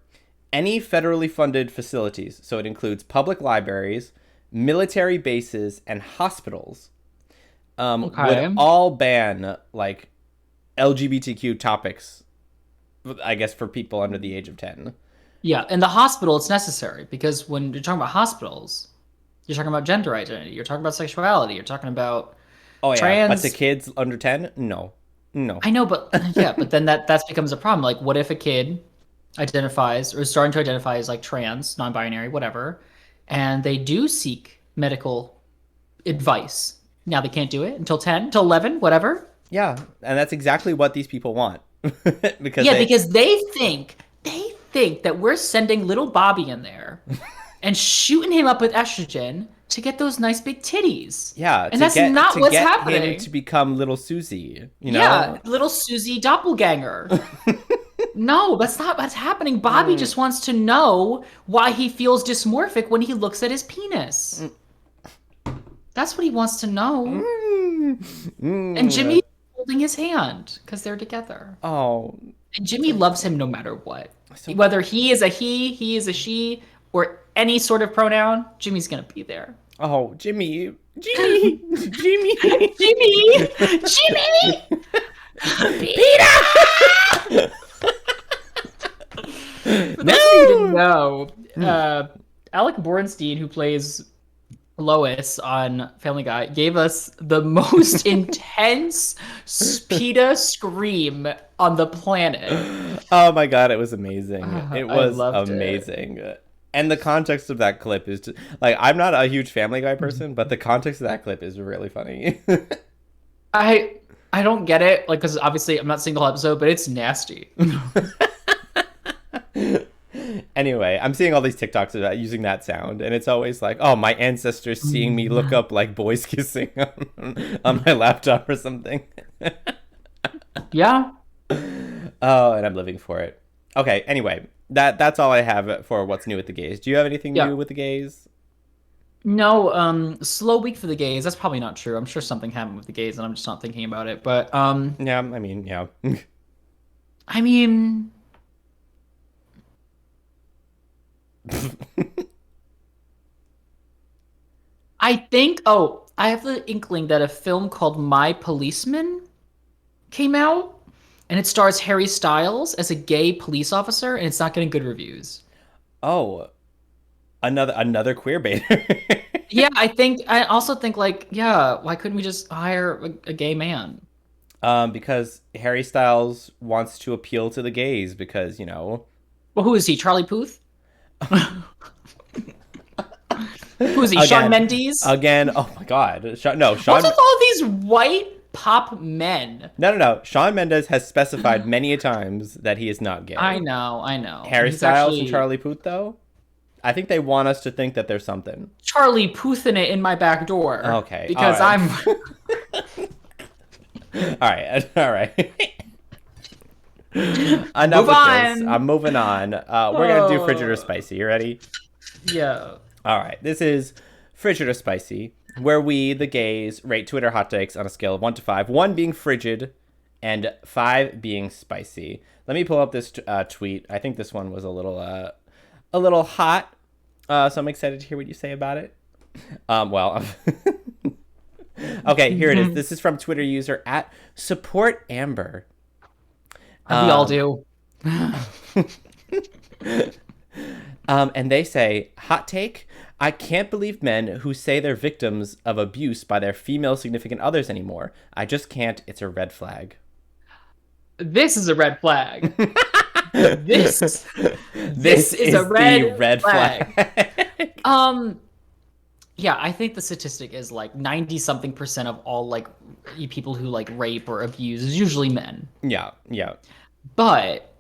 [SPEAKER 1] any federally funded facilities. So it includes public libraries, military bases, and hospitals. Would
[SPEAKER 2] Okay.
[SPEAKER 1] all ban like LGBTQ topics, I guess, for people under the age of 10.
[SPEAKER 2] Yeah, in the hospital, it's necessary because when you're talking about hospitals, you're talking about gender identity, you're talking about sexuality, you're talking about
[SPEAKER 1] Oh, yeah. But to
[SPEAKER 2] trans.
[SPEAKER 1] kids under 10, no. No.
[SPEAKER 2] I know, but yeah, but then that becomes a problem. Like, what if a kid identifies or is starting to identify as like trans, non-binary, whatever, and they do seek medical advice? Now they can't do it until 10, until 11, whatever.
[SPEAKER 1] Yeah. And that's exactly what these people want. because
[SPEAKER 2] Yeah,
[SPEAKER 1] they,
[SPEAKER 2] because they think that we're sending little Bobby in there and shooting him up with estrogen to get those nice big titties.
[SPEAKER 1] yeah,
[SPEAKER 2] And that's not
[SPEAKER 1] to
[SPEAKER 2] what's
[SPEAKER 1] get
[SPEAKER 2] happening.
[SPEAKER 1] him to become little Susie, you
[SPEAKER 2] Yeah,
[SPEAKER 1] know?
[SPEAKER 2] little Susie doppelganger. No, that's not what's happening. Bobby just wants to know why he feels dysmorphic when he looks at his penis. That's what he wants to know. And Jimmy's holding his hand because they're together.
[SPEAKER 1] Oh,
[SPEAKER 2] And Jimmy loves him no matter what.
[SPEAKER 1] so
[SPEAKER 2] Whether he is a he is a she, or any sort of pronoun, Jimmy's gonna be there.
[SPEAKER 1] oh, Jimmy, Jimmy, Jimmy,
[SPEAKER 2] Jimmy! Jimmy!
[SPEAKER 1] Peter.
[SPEAKER 2] For those of you who didn't know, Alec Bornstein, who plays Lois on Family Guy, gave us the most intense PETA scream on the planet.
[SPEAKER 1] Oh my god, it was amazing. It
[SPEAKER 2] I
[SPEAKER 1] was
[SPEAKER 2] loved
[SPEAKER 1] amazing. And the context of that clip is just, like, I'm not a huge Family Guy person, but the context of that clip is really funny.
[SPEAKER 2] I don't get it, like, because obviously I'm not seeing the whole episode, but it's nasty.
[SPEAKER 1] Anyway, I'm seeing all these TikToks about using that sound, and it's always like, oh, my ancestors seeing me look up like boys kissing on my laptop or something.
[SPEAKER 2] Yeah.
[SPEAKER 1] Oh, and I'm living for it. Okay, anyway, that's all I have for what's new with the gays. Do you have anything
[SPEAKER 2] Yeah.
[SPEAKER 1] new with the gays?
[SPEAKER 2] No, slow week for the gays. That's probably not true. I'm sure something happened with the gays, and I'm just not thinking about it. But
[SPEAKER 1] Yeah, I mean, yeah.
[SPEAKER 2] I mean, I think. Oh, I have the inkling that a film called My Policeman came out, and it stars Harry Styles as a gay police officer, and it's not getting good reviews.
[SPEAKER 1] Oh, another queer baiter.
[SPEAKER 2] Yeah, I also think like, yeah, why couldn't we just hire a gay man?
[SPEAKER 1] Because Harry Styles wants to appeal to the gays because, you know.
[SPEAKER 2] Well, who is he? Charlie Puth? Who is he?
[SPEAKER 1] Again,
[SPEAKER 2] Shawn Mendes?
[SPEAKER 1] Again, oh my god. No, Sean.
[SPEAKER 2] What's with all these white pop men?
[SPEAKER 1] No. Shawn Mendes has specified many a times that he is not gay.
[SPEAKER 2] I know.
[SPEAKER 1] Harry
[SPEAKER 2] He's
[SPEAKER 1] Styles
[SPEAKER 2] actually
[SPEAKER 1] and Charlie Puth, though? I think they want us to think that there's something.
[SPEAKER 2] Charlie Puthing it in my back door.
[SPEAKER 1] Okay,
[SPEAKER 2] Because
[SPEAKER 1] all right. All right. Enough
[SPEAKER 2] Move
[SPEAKER 1] with
[SPEAKER 2] on.
[SPEAKER 1] this. I'm moving on. We're going to do frigid or spicy. You ready?
[SPEAKER 2] Yeah.
[SPEAKER 1] All right. This is frigid or spicy, where we, the gays, rate Twitter hot takes on a scale of 1 to 5. 1 being frigid and 5 being spicy. Let me pull up this tweet. I think this one was a little hot. So I'm excited to hear what you say about it. Well, okay, here it is. This is from Twitter user at @supportamber.
[SPEAKER 2] We all do.
[SPEAKER 1] And they say, hot take, I can't believe men who say they're victims of abuse by their female significant others anymore. I just can't. It's a red flag.
[SPEAKER 2] This is a red flag. This is a
[SPEAKER 1] the
[SPEAKER 2] red flag. Yeah, I think the statistic is like 90 something percent of all like people who like rape or abuse is usually men.
[SPEAKER 1] Yeah.
[SPEAKER 2] But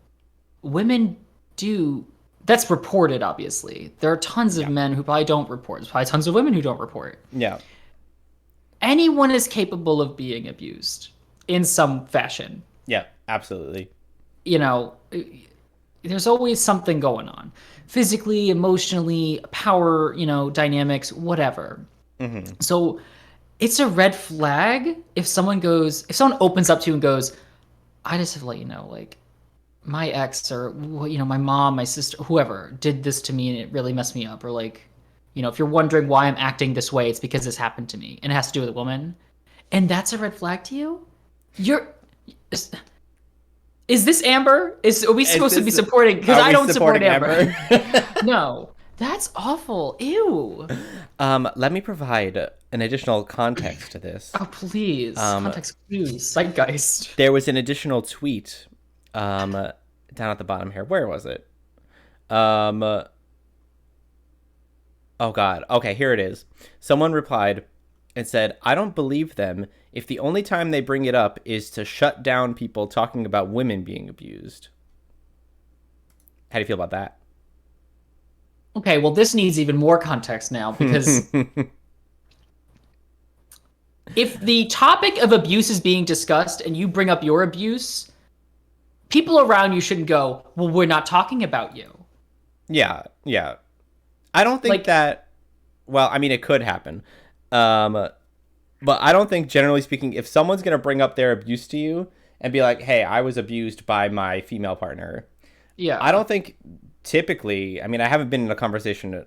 [SPEAKER 2] women do. That's reported, obviously. There are tons of men who probably don't report. There's probably tons of women who don't report.
[SPEAKER 1] Yeah.
[SPEAKER 2] Anyone is capable of being abused in some fashion.
[SPEAKER 1] Yeah, absolutely.
[SPEAKER 2] You know, there's always something going on. Physically, emotionally, power, dynamics, whatever.
[SPEAKER 1] Mm-hmm.
[SPEAKER 2] So it's a red flag if someone opens up to you and goes, I just have to let you know, like, my ex or, my mom, my sister, whoever did this to me and it really messed me up. Or like, if you're wondering why I'm acting this way, it's because this happened to me and it has to do with a woman. And that's a red flag to you? You're, is, is this Amber? Are we
[SPEAKER 1] Is
[SPEAKER 2] supposed to be
[SPEAKER 1] this,
[SPEAKER 2] supporting? Because
[SPEAKER 1] are
[SPEAKER 2] I
[SPEAKER 1] we
[SPEAKER 2] don't support
[SPEAKER 1] supporting
[SPEAKER 2] Amber.
[SPEAKER 1] Amber?
[SPEAKER 2] No, that's awful. Ew.
[SPEAKER 1] Let me provide an additional context to this.
[SPEAKER 2] Oh, please.
[SPEAKER 1] Um,
[SPEAKER 2] Context clues. Zeitgeist.
[SPEAKER 1] there was an additional tweet down at the bottom here. Where was it? Um, oh, God. Okay, here it is. Someone replied and said, I don't believe them if the only time they bring it up is to shut down people talking about women being abused. How do you feel about that?
[SPEAKER 2] Okay, well, this needs even more context now because if the topic of abuse is being discussed and you bring up your abuse, people around you shouldn't go, well, we're not talking about you.
[SPEAKER 1] Yeah, yeah. I don't think
[SPEAKER 2] Like,
[SPEAKER 1] that. Well, I mean, it could happen, but I don't think, generally speaking, if someone's gonna bring up their abuse to you and be like, "Hey, I was abused by my female partner," I
[SPEAKER 2] yeah,
[SPEAKER 1] don't think typically. I mean, I haven't been in a conversation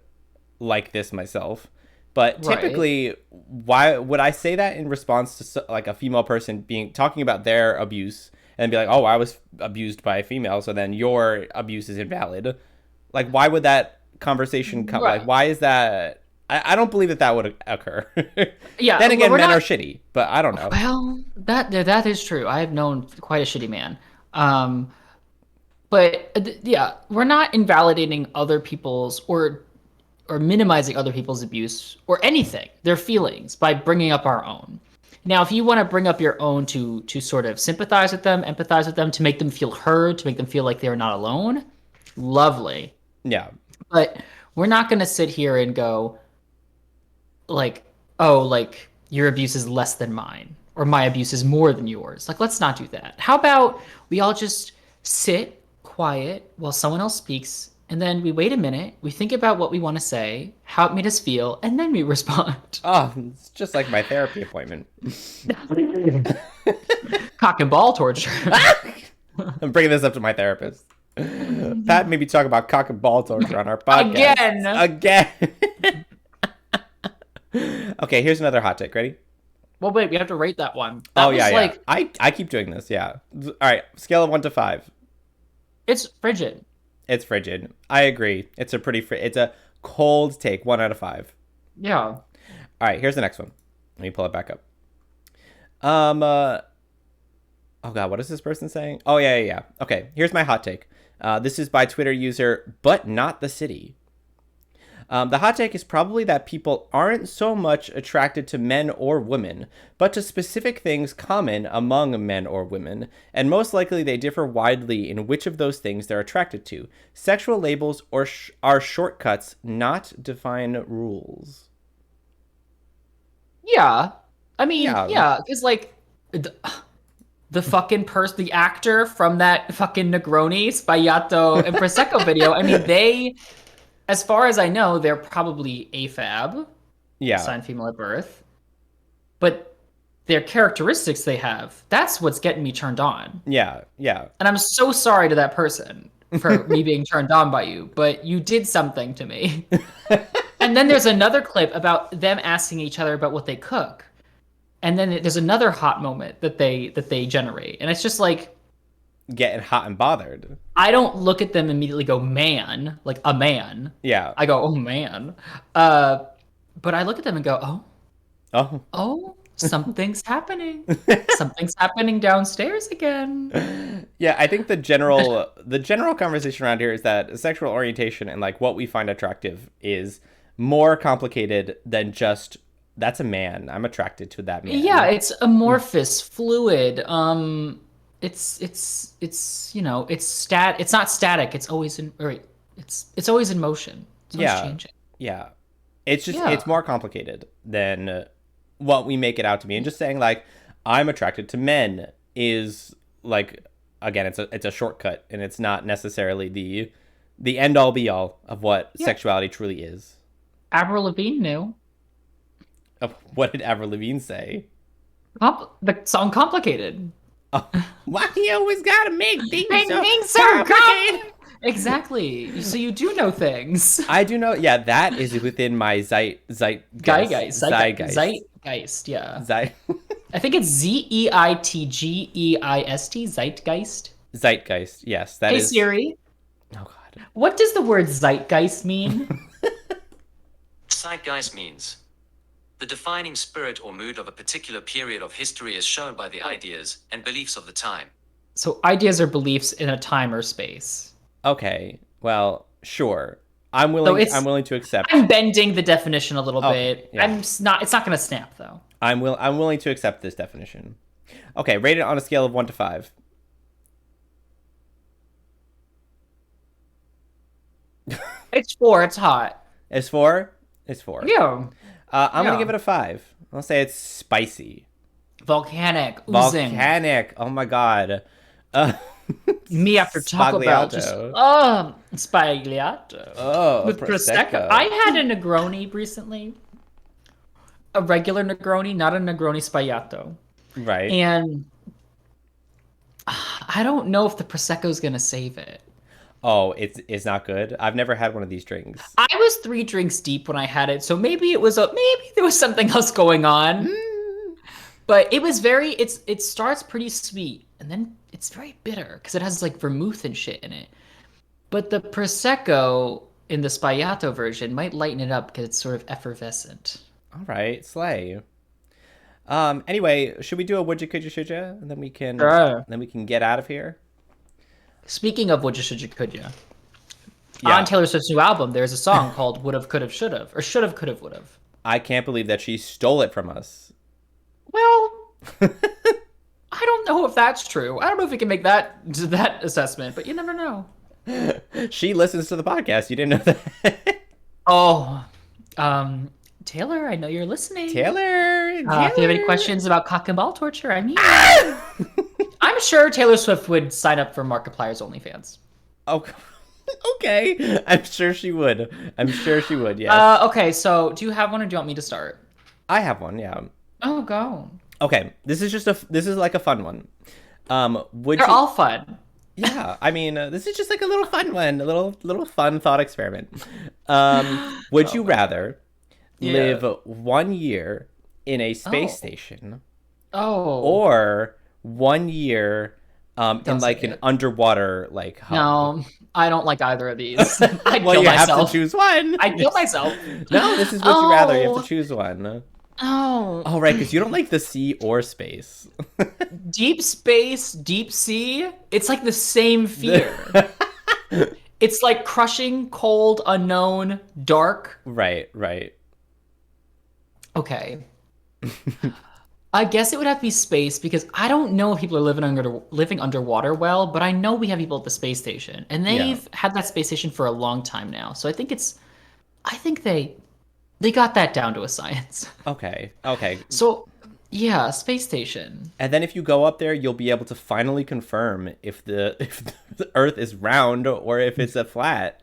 [SPEAKER 1] like this myself, but
[SPEAKER 2] right.
[SPEAKER 1] typically, why would I say that in response to like a female person being talking about their abuse and be like, "Oh, I was abused by a female," so then your abuse is invalid? Like, why would that conversation come? Like,
[SPEAKER 2] Right.
[SPEAKER 1] why is that? I don't believe that would occur.
[SPEAKER 2] Yeah,
[SPEAKER 1] Then again,
[SPEAKER 2] we're
[SPEAKER 1] men are
[SPEAKER 2] not.
[SPEAKER 1] shitty, but I don't know.
[SPEAKER 2] Well, that is true. I have known quite a shitty man. Um, but yeah, we're not invalidating other people's or minimizing other people's abuse or anything, their feelings by bringing up our own. Now, if you want to bring up your own to sort of sympathize with them, empathize with them, to make them feel heard, to make them feel like they're not alone, lovely.
[SPEAKER 1] Yeah,
[SPEAKER 2] But we're not going to sit here and go like, oh, like your abuse is less than mine or my abuse is more than yours. Like, let's not do that. How about we all just sit quiet while someone else speaks and then we wait a minute, we think about what we want to say, how it made us feel, and then we respond.
[SPEAKER 1] oh, it's just like my therapy appointment.
[SPEAKER 2] Cock and ball torture.
[SPEAKER 1] I'm bringing this up to my therapist. Pat made me talk about cock and ball torture on our podcast
[SPEAKER 2] Again.
[SPEAKER 1] again. Okay, here's another hot take. Ready?
[SPEAKER 2] Well, wait, we have to rate that one.
[SPEAKER 1] Oh
[SPEAKER 2] That
[SPEAKER 1] yeah,
[SPEAKER 2] was
[SPEAKER 1] yeah.
[SPEAKER 2] like,
[SPEAKER 1] I keep doing this. Yeah. All right. Scale of 1 to 5.
[SPEAKER 2] it's frigid.
[SPEAKER 1] It's frigid. I agree. It's a it's a cold take. 1 out of 5.
[SPEAKER 2] Yeah.
[SPEAKER 1] All right. Here's the next one. Let me pull it back up. Um. Oh God, what is this person saying? Oh yeah, yeah, yeah. Okay. Here's my hot take. This is by Twitter user, but not the city. The hot take is probably that people aren't so much attracted to men or women, but to specific things common among men or women, and most likely they differ widely in which of those things they're attracted to. Sexual labels are shortcuts, not define rules.
[SPEAKER 2] Yeah. I mean,
[SPEAKER 1] Yeah,
[SPEAKER 2] yeah, because like the fucking the actor from that fucking Negroni, Spaghetto, and Prosecco video, I mean, as far as I know, they're probably AFAB,
[SPEAKER 1] yeah,
[SPEAKER 2] assigned female at birth, but their characteristics they have, that's what's getting me turned on.
[SPEAKER 1] yeah, yeah,
[SPEAKER 2] And I'm so sorry to that person for me being turned on by you, but you did something to me. And then there's another clip about them asking each other about what they cook. And then there's another hot moment that they generate. And it's just like
[SPEAKER 1] getting hot and bothered.
[SPEAKER 2] I don't look at them and immediately go, man, like a man.
[SPEAKER 1] Yeah.
[SPEAKER 2] I go, oh man. Uh, but I look at them and go, oh,
[SPEAKER 1] Oh.
[SPEAKER 2] oh, something's happening. Something's happening downstairs again.
[SPEAKER 1] Yeah, I think the general conversation around here is that sexual orientation and like what we find attractive is more complicated than just that's a man. I'm attracted to that
[SPEAKER 2] Yeah,
[SPEAKER 1] man.
[SPEAKER 2] it's amorphous, fluid. It's not static. It's always in, or it's always in motion. It's always
[SPEAKER 1] Yeah.
[SPEAKER 2] changing.
[SPEAKER 1] Yeah. It's just
[SPEAKER 2] Yeah.
[SPEAKER 1] it's more complicated than what we make it out to be. And just saying like I'm attracted to men is like again it's a shortcut and it's not necessarily the end all be all of what
[SPEAKER 2] Yeah.
[SPEAKER 1] sexuality truly is.
[SPEAKER 2] Avril Lavigne knew.
[SPEAKER 1] What did Avril Lavigne say?
[SPEAKER 2] The song Complicated.
[SPEAKER 1] Oh, why you always gotta make things
[SPEAKER 2] Make
[SPEAKER 1] so
[SPEAKER 2] things so
[SPEAKER 1] complicated?
[SPEAKER 2] Exactly. So you do know things.
[SPEAKER 1] I do know. Yeah, that is within my
[SPEAKER 2] Zeitgeist, yeah.
[SPEAKER 1] Zeit,
[SPEAKER 2] I think it's Zeitgeist. Zeitgeist.
[SPEAKER 1] zeitgeist. Yes, that
[SPEAKER 2] Hey
[SPEAKER 1] is.
[SPEAKER 2] Siri,
[SPEAKER 1] Oh God.
[SPEAKER 2] what does the word zeitgeist mean?
[SPEAKER 3] Zeitgeist means the defining spirit or mood of a particular period of history is shown by the ideas and beliefs of the time.
[SPEAKER 2] So ideas or beliefs in a time or space.
[SPEAKER 1] Okay. Well, sure.
[SPEAKER 2] So it's
[SPEAKER 1] I'm willing to accept.
[SPEAKER 2] I'm bending the definition a little
[SPEAKER 1] Okay,
[SPEAKER 2] bit.
[SPEAKER 1] yeah.
[SPEAKER 2] It's not going to snap though.
[SPEAKER 1] I'm willing to accept this definition. Okay, rate it on a scale of 1 to 5.
[SPEAKER 2] It's 4. It's hot.
[SPEAKER 1] It's 4. It's 4.
[SPEAKER 2] Yeah.
[SPEAKER 1] I'm gonna
[SPEAKER 2] Yeah.
[SPEAKER 1] give it a 5. I'll say it's spicy.
[SPEAKER 2] Volcanic. Oozing.
[SPEAKER 1] Volcanic. Oh my god.
[SPEAKER 2] Me after Taco Bell. Just, Spagliato.
[SPEAKER 1] Oh,
[SPEAKER 2] With Prosecco. I had a Negroni recently. A regular Negroni, not a Negroni Spagliato.
[SPEAKER 1] Right.
[SPEAKER 2] And I don't know if the Prosecco is going to save it.
[SPEAKER 1] Oh, it's not good. I've never had one of these drinks.
[SPEAKER 2] I was 3 drinks deep when I had it, so maybe there was something else going on. But it was it starts pretty sweet, and then it's very bitter because it has like vermouth and shit in it. But the Prosecco in the Spagliato version might lighten it up because it's sort of effervescent.
[SPEAKER 1] All right, slay. Anyway, should we do a Wouldya, Couldya, Shouldya, and then we can get out of here?
[SPEAKER 2] Speaking of Wouldya, Shouldya, Couldya,
[SPEAKER 1] Yeah.
[SPEAKER 2] on Taylor Swift's new album, there's a song called "Would've, Could've, Should've," or "Should've, Could've, Would've."
[SPEAKER 1] I can't believe that she stole it from us.
[SPEAKER 2] Well, I don't know if that's true. I don't know if we can make that assessment, but you never know.
[SPEAKER 1] She listens to the podcast. You didn't know that?
[SPEAKER 2] Oh, Taylor, I know you're listening.
[SPEAKER 1] Taylor.
[SPEAKER 2] If you have any questions about cock and ball torture, I'm here. I'm sure Taylor Swift would sign up for Markiplier's OnlyFans.
[SPEAKER 1] Oh, okay. I'm sure she would. Yes.
[SPEAKER 2] Okay, so do you have one or do you want me to start?
[SPEAKER 1] I have one. Yeah.
[SPEAKER 2] Oh, go.
[SPEAKER 1] Okay. This is like a fun one.
[SPEAKER 2] They're all fun.
[SPEAKER 1] Yeah, I mean, this is just like a little fun one, a little fun thought experiment. Would you rather live 1 year in a space station, or 1 year in like an underwater like hub?
[SPEAKER 2] No, I don't like either of these. I'd
[SPEAKER 1] Well,
[SPEAKER 2] kill
[SPEAKER 1] you
[SPEAKER 2] myself.
[SPEAKER 1] have to choose one.
[SPEAKER 2] I'd kill myself.
[SPEAKER 1] No, this is would you rather. You have to choose one.
[SPEAKER 2] Oh.
[SPEAKER 1] Oh, right, because you don't like the sea or space.
[SPEAKER 2] Deep space, deep sea, it's like the same fear. It's like crushing, cold, unknown, dark.
[SPEAKER 1] Right.
[SPEAKER 2] Okay. I guess it would have to be space because I don't know if people are living underwater well, but I know we have people at the space station, and they've had that space station for a long time now. So I think they got that down to a science.
[SPEAKER 1] Okay.
[SPEAKER 2] So, yeah, space station.
[SPEAKER 1] And then if you go up there, you'll be able to finally confirm if the Earth is round or if it's a flat.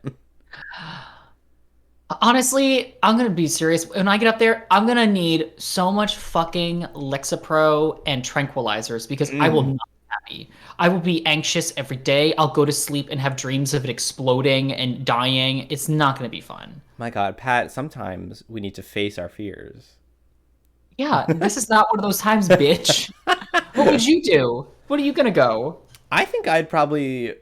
[SPEAKER 2] Honestly, I'm going to be serious. When I get up there, I'm going to need so much fucking Lexapro and tranquilizers because I will not be happy. I will be anxious every day. I'll go to sleep and have dreams of it exploding and dying. It's not going to be fun.
[SPEAKER 1] My God, Pat, sometimes we need to face our fears.
[SPEAKER 2] Yeah, this is not one of those times, bitch. What would you do? What are you going to go?
[SPEAKER 1] I think I'd probably...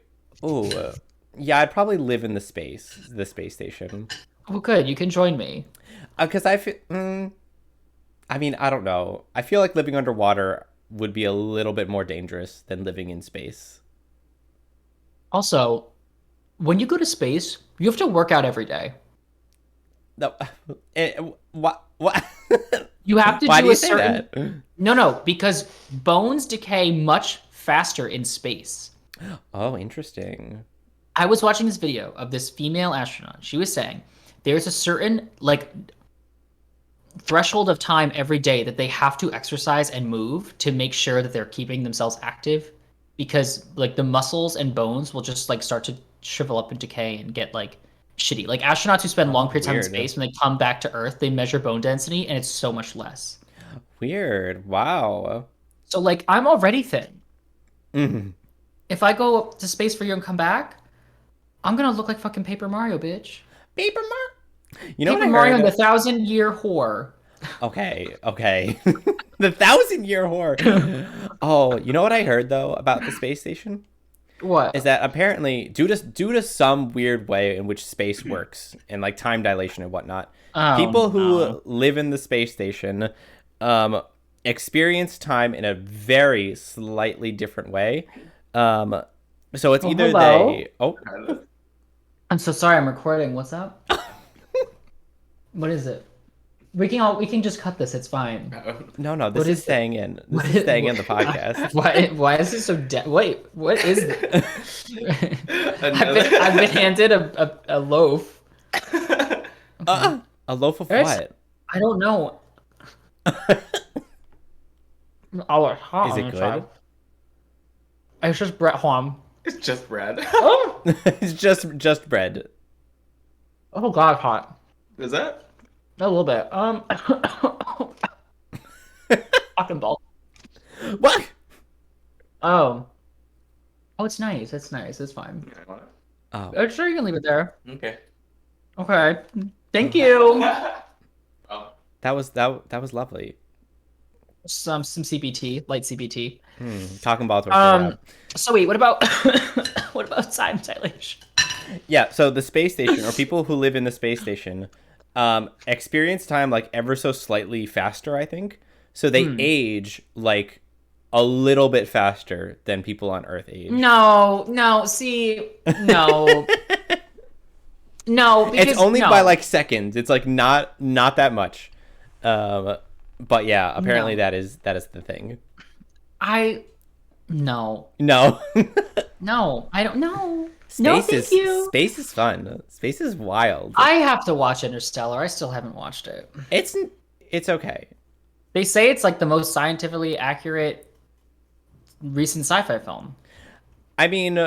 [SPEAKER 1] I'd probably live in the space station.
[SPEAKER 2] Well, good. You can join me.
[SPEAKER 1] Because I feel... I mean, I don't know. I feel like living underwater would be a little bit more dangerous than living in space.
[SPEAKER 2] Also, when you go to space, you have to work out every day.
[SPEAKER 1] No, what?
[SPEAKER 2] You have to
[SPEAKER 1] Why
[SPEAKER 2] do
[SPEAKER 1] do you
[SPEAKER 2] a
[SPEAKER 1] say
[SPEAKER 2] certain...
[SPEAKER 1] that?
[SPEAKER 2] No, because bones decay much faster in space.
[SPEAKER 1] Oh, interesting.
[SPEAKER 2] I was watching this video of this female astronaut. She was saying there's a certain like threshold of time every day that they have to exercise and move to make sure that they're keeping themselves active, because like the muscles and bones will just like start to shrivel up and decay and get like shitty. Like astronauts who spend long periods of time in
[SPEAKER 1] weird.
[SPEAKER 2] space, when they come back to Earth, they measure bone density and it's so much less.
[SPEAKER 1] Weird. Wow.
[SPEAKER 2] So like I'm already thin.
[SPEAKER 1] Mhm.
[SPEAKER 2] If I go up to space for a year and come back, I'm gonna look like fucking Paper Mario, bitch.
[SPEAKER 1] Paper Mario. You know
[SPEAKER 2] Paper
[SPEAKER 1] what I
[SPEAKER 2] Mario and
[SPEAKER 1] heard?
[SPEAKER 2] the 1,000-year whore.
[SPEAKER 1] Okay. The 1,000-year whore. Oh, you know what I heard though about the space station?
[SPEAKER 2] What?
[SPEAKER 1] Is that apparently due to some weird way in which space works and like time dilation and whatnot,
[SPEAKER 2] Oh,
[SPEAKER 1] people who
[SPEAKER 2] no.
[SPEAKER 1] live in the space station experience time in a very slightly different way. So it's
[SPEAKER 2] Oh,
[SPEAKER 1] either
[SPEAKER 2] hello?
[SPEAKER 1] they oh
[SPEAKER 2] I'm so sorry, I'm recording. What's up? What is it? We can just cut this, it's fine.
[SPEAKER 1] no this
[SPEAKER 2] What
[SPEAKER 1] is
[SPEAKER 2] is it?
[SPEAKER 1] staying in. This
[SPEAKER 2] What
[SPEAKER 1] is staying in the
[SPEAKER 2] what-
[SPEAKER 1] podcast.
[SPEAKER 2] Why is it so wait, what is this? I've been handed a loaf. Okay.
[SPEAKER 1] A loaf of
[SPEAKER 2] There's-
[SPEAKER 1] what?
[SPEAKER 2] I don't know. Oh, it's hot
[SPEAKER 1] Is
[SPEAKER 2] on
[SPEAKER 1] it
[SPEAKER 2] the
[SPEAKER 1] good?
[SPEAKER 2] side. It's just Brett Huam.
[SPEAKER 4] It's just bread.
[SPEAKER 2] Oh,
[SPEAKER 1] It's just bread.
[SPEAKER 2] oh god, it's hot.
[SPEAKER 4] Is that?
[SPEAKER 2] A little bit. Fucking ball.
[SPEAKER 1] What?
[SPEAKER 2] Oh. Oh, it's nice. It's nice. It's fine.
[SPEAKER 1] Oh.
[SPEAKER 2] Sure, you can leave it there.
[SPEAKER 4] Okay.
[SPEAKER 2] Okay. Thank you.
[SPEAKER 4] Oh.
[SPEAKER 1] That was lovely.
[SPEAKER 2] Some CBT, light CBT.
[SPEAKER 1] Talking about yeah.
[SPEAKER 2] So wait, what about what about time dilation?
[SPEAKER 1] Yeah, so the space station, or people who live in the space station, experience time like ever so slightly faster, I think. So they age like a little bit faster than people on Earth age.
[SPEAKER 2] No, see, no. No, because
[SPEAKER 1] It's only
[SPEAKER 2] no.
[SPEAKER 1] by like seconds. It's like not that much. But yeah, apparently
[SPEAKER 2] No.
[SPEAKER 1] that is the thing.
[SPEAKER 2] No,
[SPEAKER 1] No.
[SPEAKER 2] I don't know.
[SPEAKER 1] Space
[SPEAKER 2] No, thank you.
[SPEAKER 1] Space is fun. Space is wild.
[SPEAKER 2] I have to watch Interstellar. I still haven't watched it.
[SPEAKER 1] It's okay.
[SPEAKER 2] They say it's like the most scientifically accurate recent sci-fi film.
[SPEAKER 1] I mean,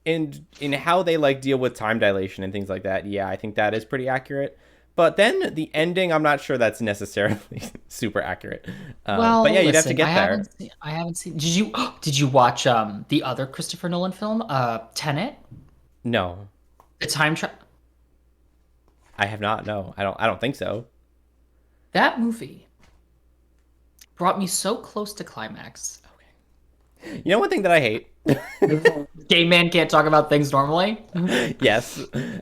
[SPEAKER 1] in how they like deal with time dilation and things like that, yeah, I think that is pretty accurate. But then the ending, I'm not sure that's necessarily super accurate.
[SPEAKER 2] Well,
[SPEAKER 1] but yeah, you'd have to
[SPEAKER 2] listen,
[SPEAKER 1] get there.
[SPEAKER 2] I haven't seen. Did you watch the other Christopher Nolan film, Tenet?
[SPEAKER 1] No,
[SPEAKER 2] The time travel.
[SPEAKER 1] I have not. No, I don't think so.
[SPEAKER 2] That movie brought me so close to climax.
[SPEAKER 1] You know one thing that I hate?
[SPEAKER 2] Gay man can't talk about things normally.
[SPEAKER 1] Yes.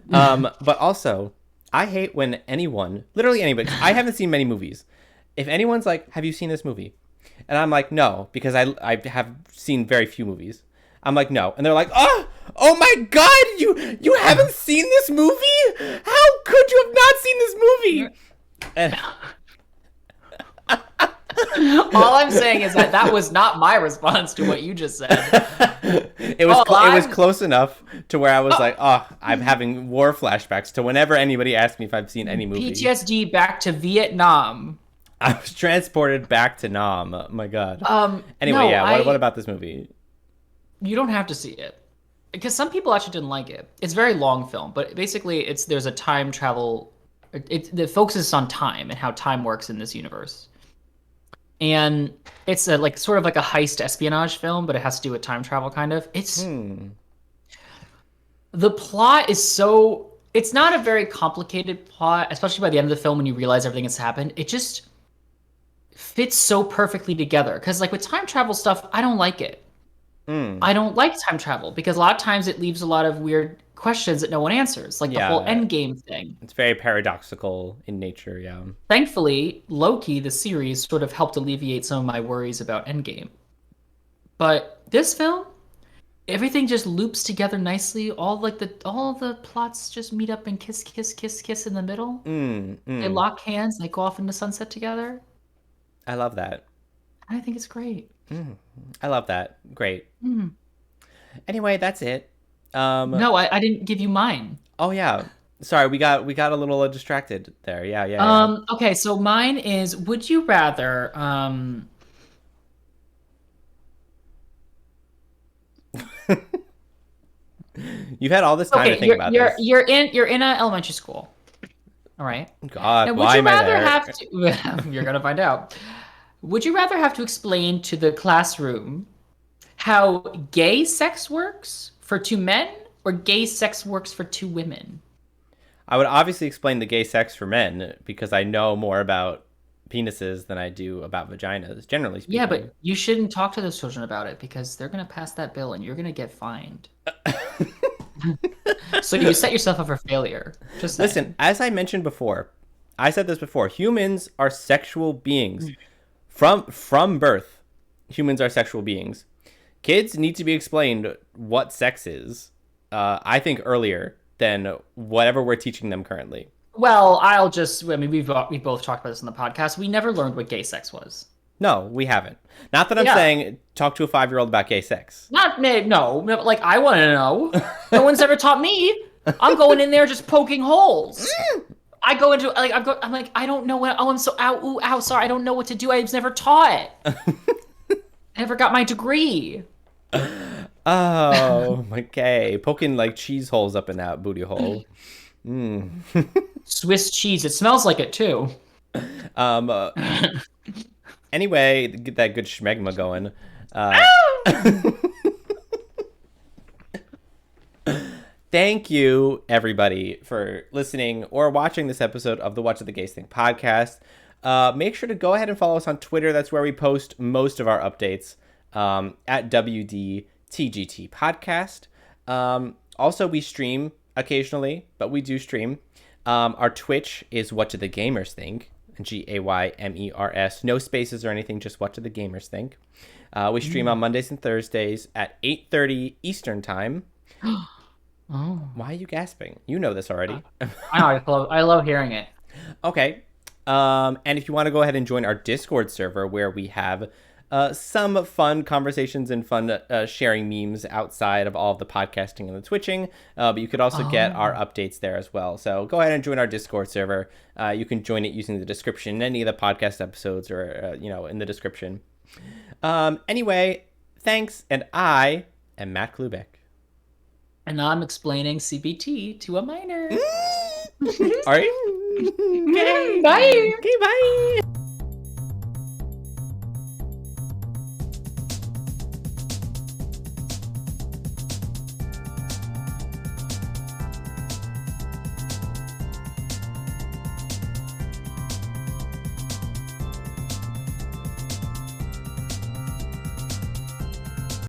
[SPEAKER 1] But also, I hate when anyone, literally anybody, I haven't seen many movies. If anyone's like, have you seen this movie? And I'm like, no, because I have seen very few movies. I'm like, no. And they're like, oh my God, you haven't seen this movie? How could you have not seen this movie? And
[SPEAKER 2] All I'm saying is that was not my response to what you just said.
[SPEAKER 1] it was
[SPEAKER 2] Oh,
[SPEAKER 1] it was close enough to where I was like, I'm having war flashbacks to whenever anybody asks me if I've seen any movie.
[SPEAKER 2] PTSD back to Vietnam.
[SPEAKER 1] I was transported back to Nam. Oh my God. Anyway,
[SPEAKER 2] no,
[SPEAKER 1] yeah. What about this movie?
[SPEAKER 2] You don't have to see it because some people actually didn't like it. It's a very long film, but basically, there's a time travel. It focuses on time and how time works in this universe. And it's sort of like a heist espionage film, but it has to do with time travel, kind of. The plot is so. It's not a very complicated plot, especially by the end of the film when you realize everything that's happened. It just fits so perfectly together. Because like with time travel stuff, I don't like it. I don't like time travel because a lot of times it leaves a lot of weird questions that no one answers, like the whole Endgame thing.
[SPEAKER 1] It's very paradoxical in nature, yeah.
[SPEAKER 2] Thankfully, Loki, the series, sort of helped alleviate some of my worries about Endgame. But this film, everything just loops together nicely. All the plots just meet up and kiss, kiss, kiss, kiss in the middle. They lock hands, they go off into sunset together.
[SPEAKER 1] I love that.
[SPEAKER 2] I think it's great.
[SPEAKER 1] I love that. Great. Anyway, that's it.
[SPEAKER 2] No, I didn't give you mine.
[SPEAKER 1] Oh yeah. Sorry, we got a little distracted there. Yeah.
[SPEAKER 2] Okay, so mine is: would you rather
[SPEAKER 1] You've had all this time to think
[SPEAKER 2] you're,
[SPEAKER 1] about
[SPEAKER 2] you're,
[SPEAKER 1] this.
[SPEAKER 2] You're in an elementary school. All right.
[SPEAKER 1] God,
[SPEAKER 2] Now, would
[SPEAKER 1] why
[SPEAKER 2] you
[SPEAKER 1] am I
[SPEAKER 2] rather
[SPEAKER 1] there?
[SPEAKER 2] have to? You're gonna find out. Would you rather have to explain to the classroom how gay sex works for two men or gay sex works for two women?
[SPEAKER 1] I would obviously explain the gay sex for men because I know more about penises than I do about vaginas, generally speaking.
[SPEAKER 2] Yeah, but you shouldn't talk to those children about it because they're gonna pass that bill and you're gonna get fined. So you set yourself up for failure. Just saying.
[SPEAKER 1] Listen, as I mentioned before, I said this before, humans are sexual beings. From birth, humans are sexual beings. Kids need to be explained what sex is, I think, earlier than whatever we're teaching them currently.
[SPEAKER 2] Well, I mean, we've both talked about this in the podcast. We never learned what gay sex was.
[SPEAKER 1] No, we haven't. Not that I'm
[SPEAKER 2] Yeah.
[SPEAKER 1] saying talk to a 5-year-old about gay sex.
[SPEAKER 2] No, like I want to know. No one's ever taught me. I'm going in there just poking holes. I go into like I'm like I don't know what. Oh, I'm so ow, sorry. I don't know what to do. I was never taught. I never got my degree.
[SPEAKER 1] Oh, okay. Poking like cheese holes up in that booty hole.
[SPEAKER 2] Swiss cheese. It smells like it too.
[SPEAKER 1] Anyway, get that good schmegma going. Thank you, everybody, for listening or watching this episode of the What Did the Gays Think podcast. Make sure to go ahead and follow us on Twitter. That's where we post most of our updates at WDTGT podcast. Also, we stream occasionally, but we do stream. Our Twitch is What Do the Gamers Think? GAYMERS. No spaces or anything, just What Do the Gamers Think? We stream on Mondays and Thursdays at 8:30 Eastern Time.
[SPEAKER 2] Oh.
[SPEAKER 1] Why are you gasping? You know this already.
[SPEAKER 2] I love hearing it.
[SPEAKER 1] Okay. And if you want to go ahead and join our Discord server where we have some fun conversations and fun sharing memes outside of all of the podcasting and the twitching. But you could also get our updates there as well. So go ahead and join our Discord server. You can join it using the description in any of the podcast episodes or, in the description. Anyway, thanks. And I am Matt Klubeck.
[SPEAKER 2] And I'm explaining CBT to a minor.
[SPEAKER 1] All right.
[SPEAKER 2] Bye.
[SPEAKER 1] Okay, bye.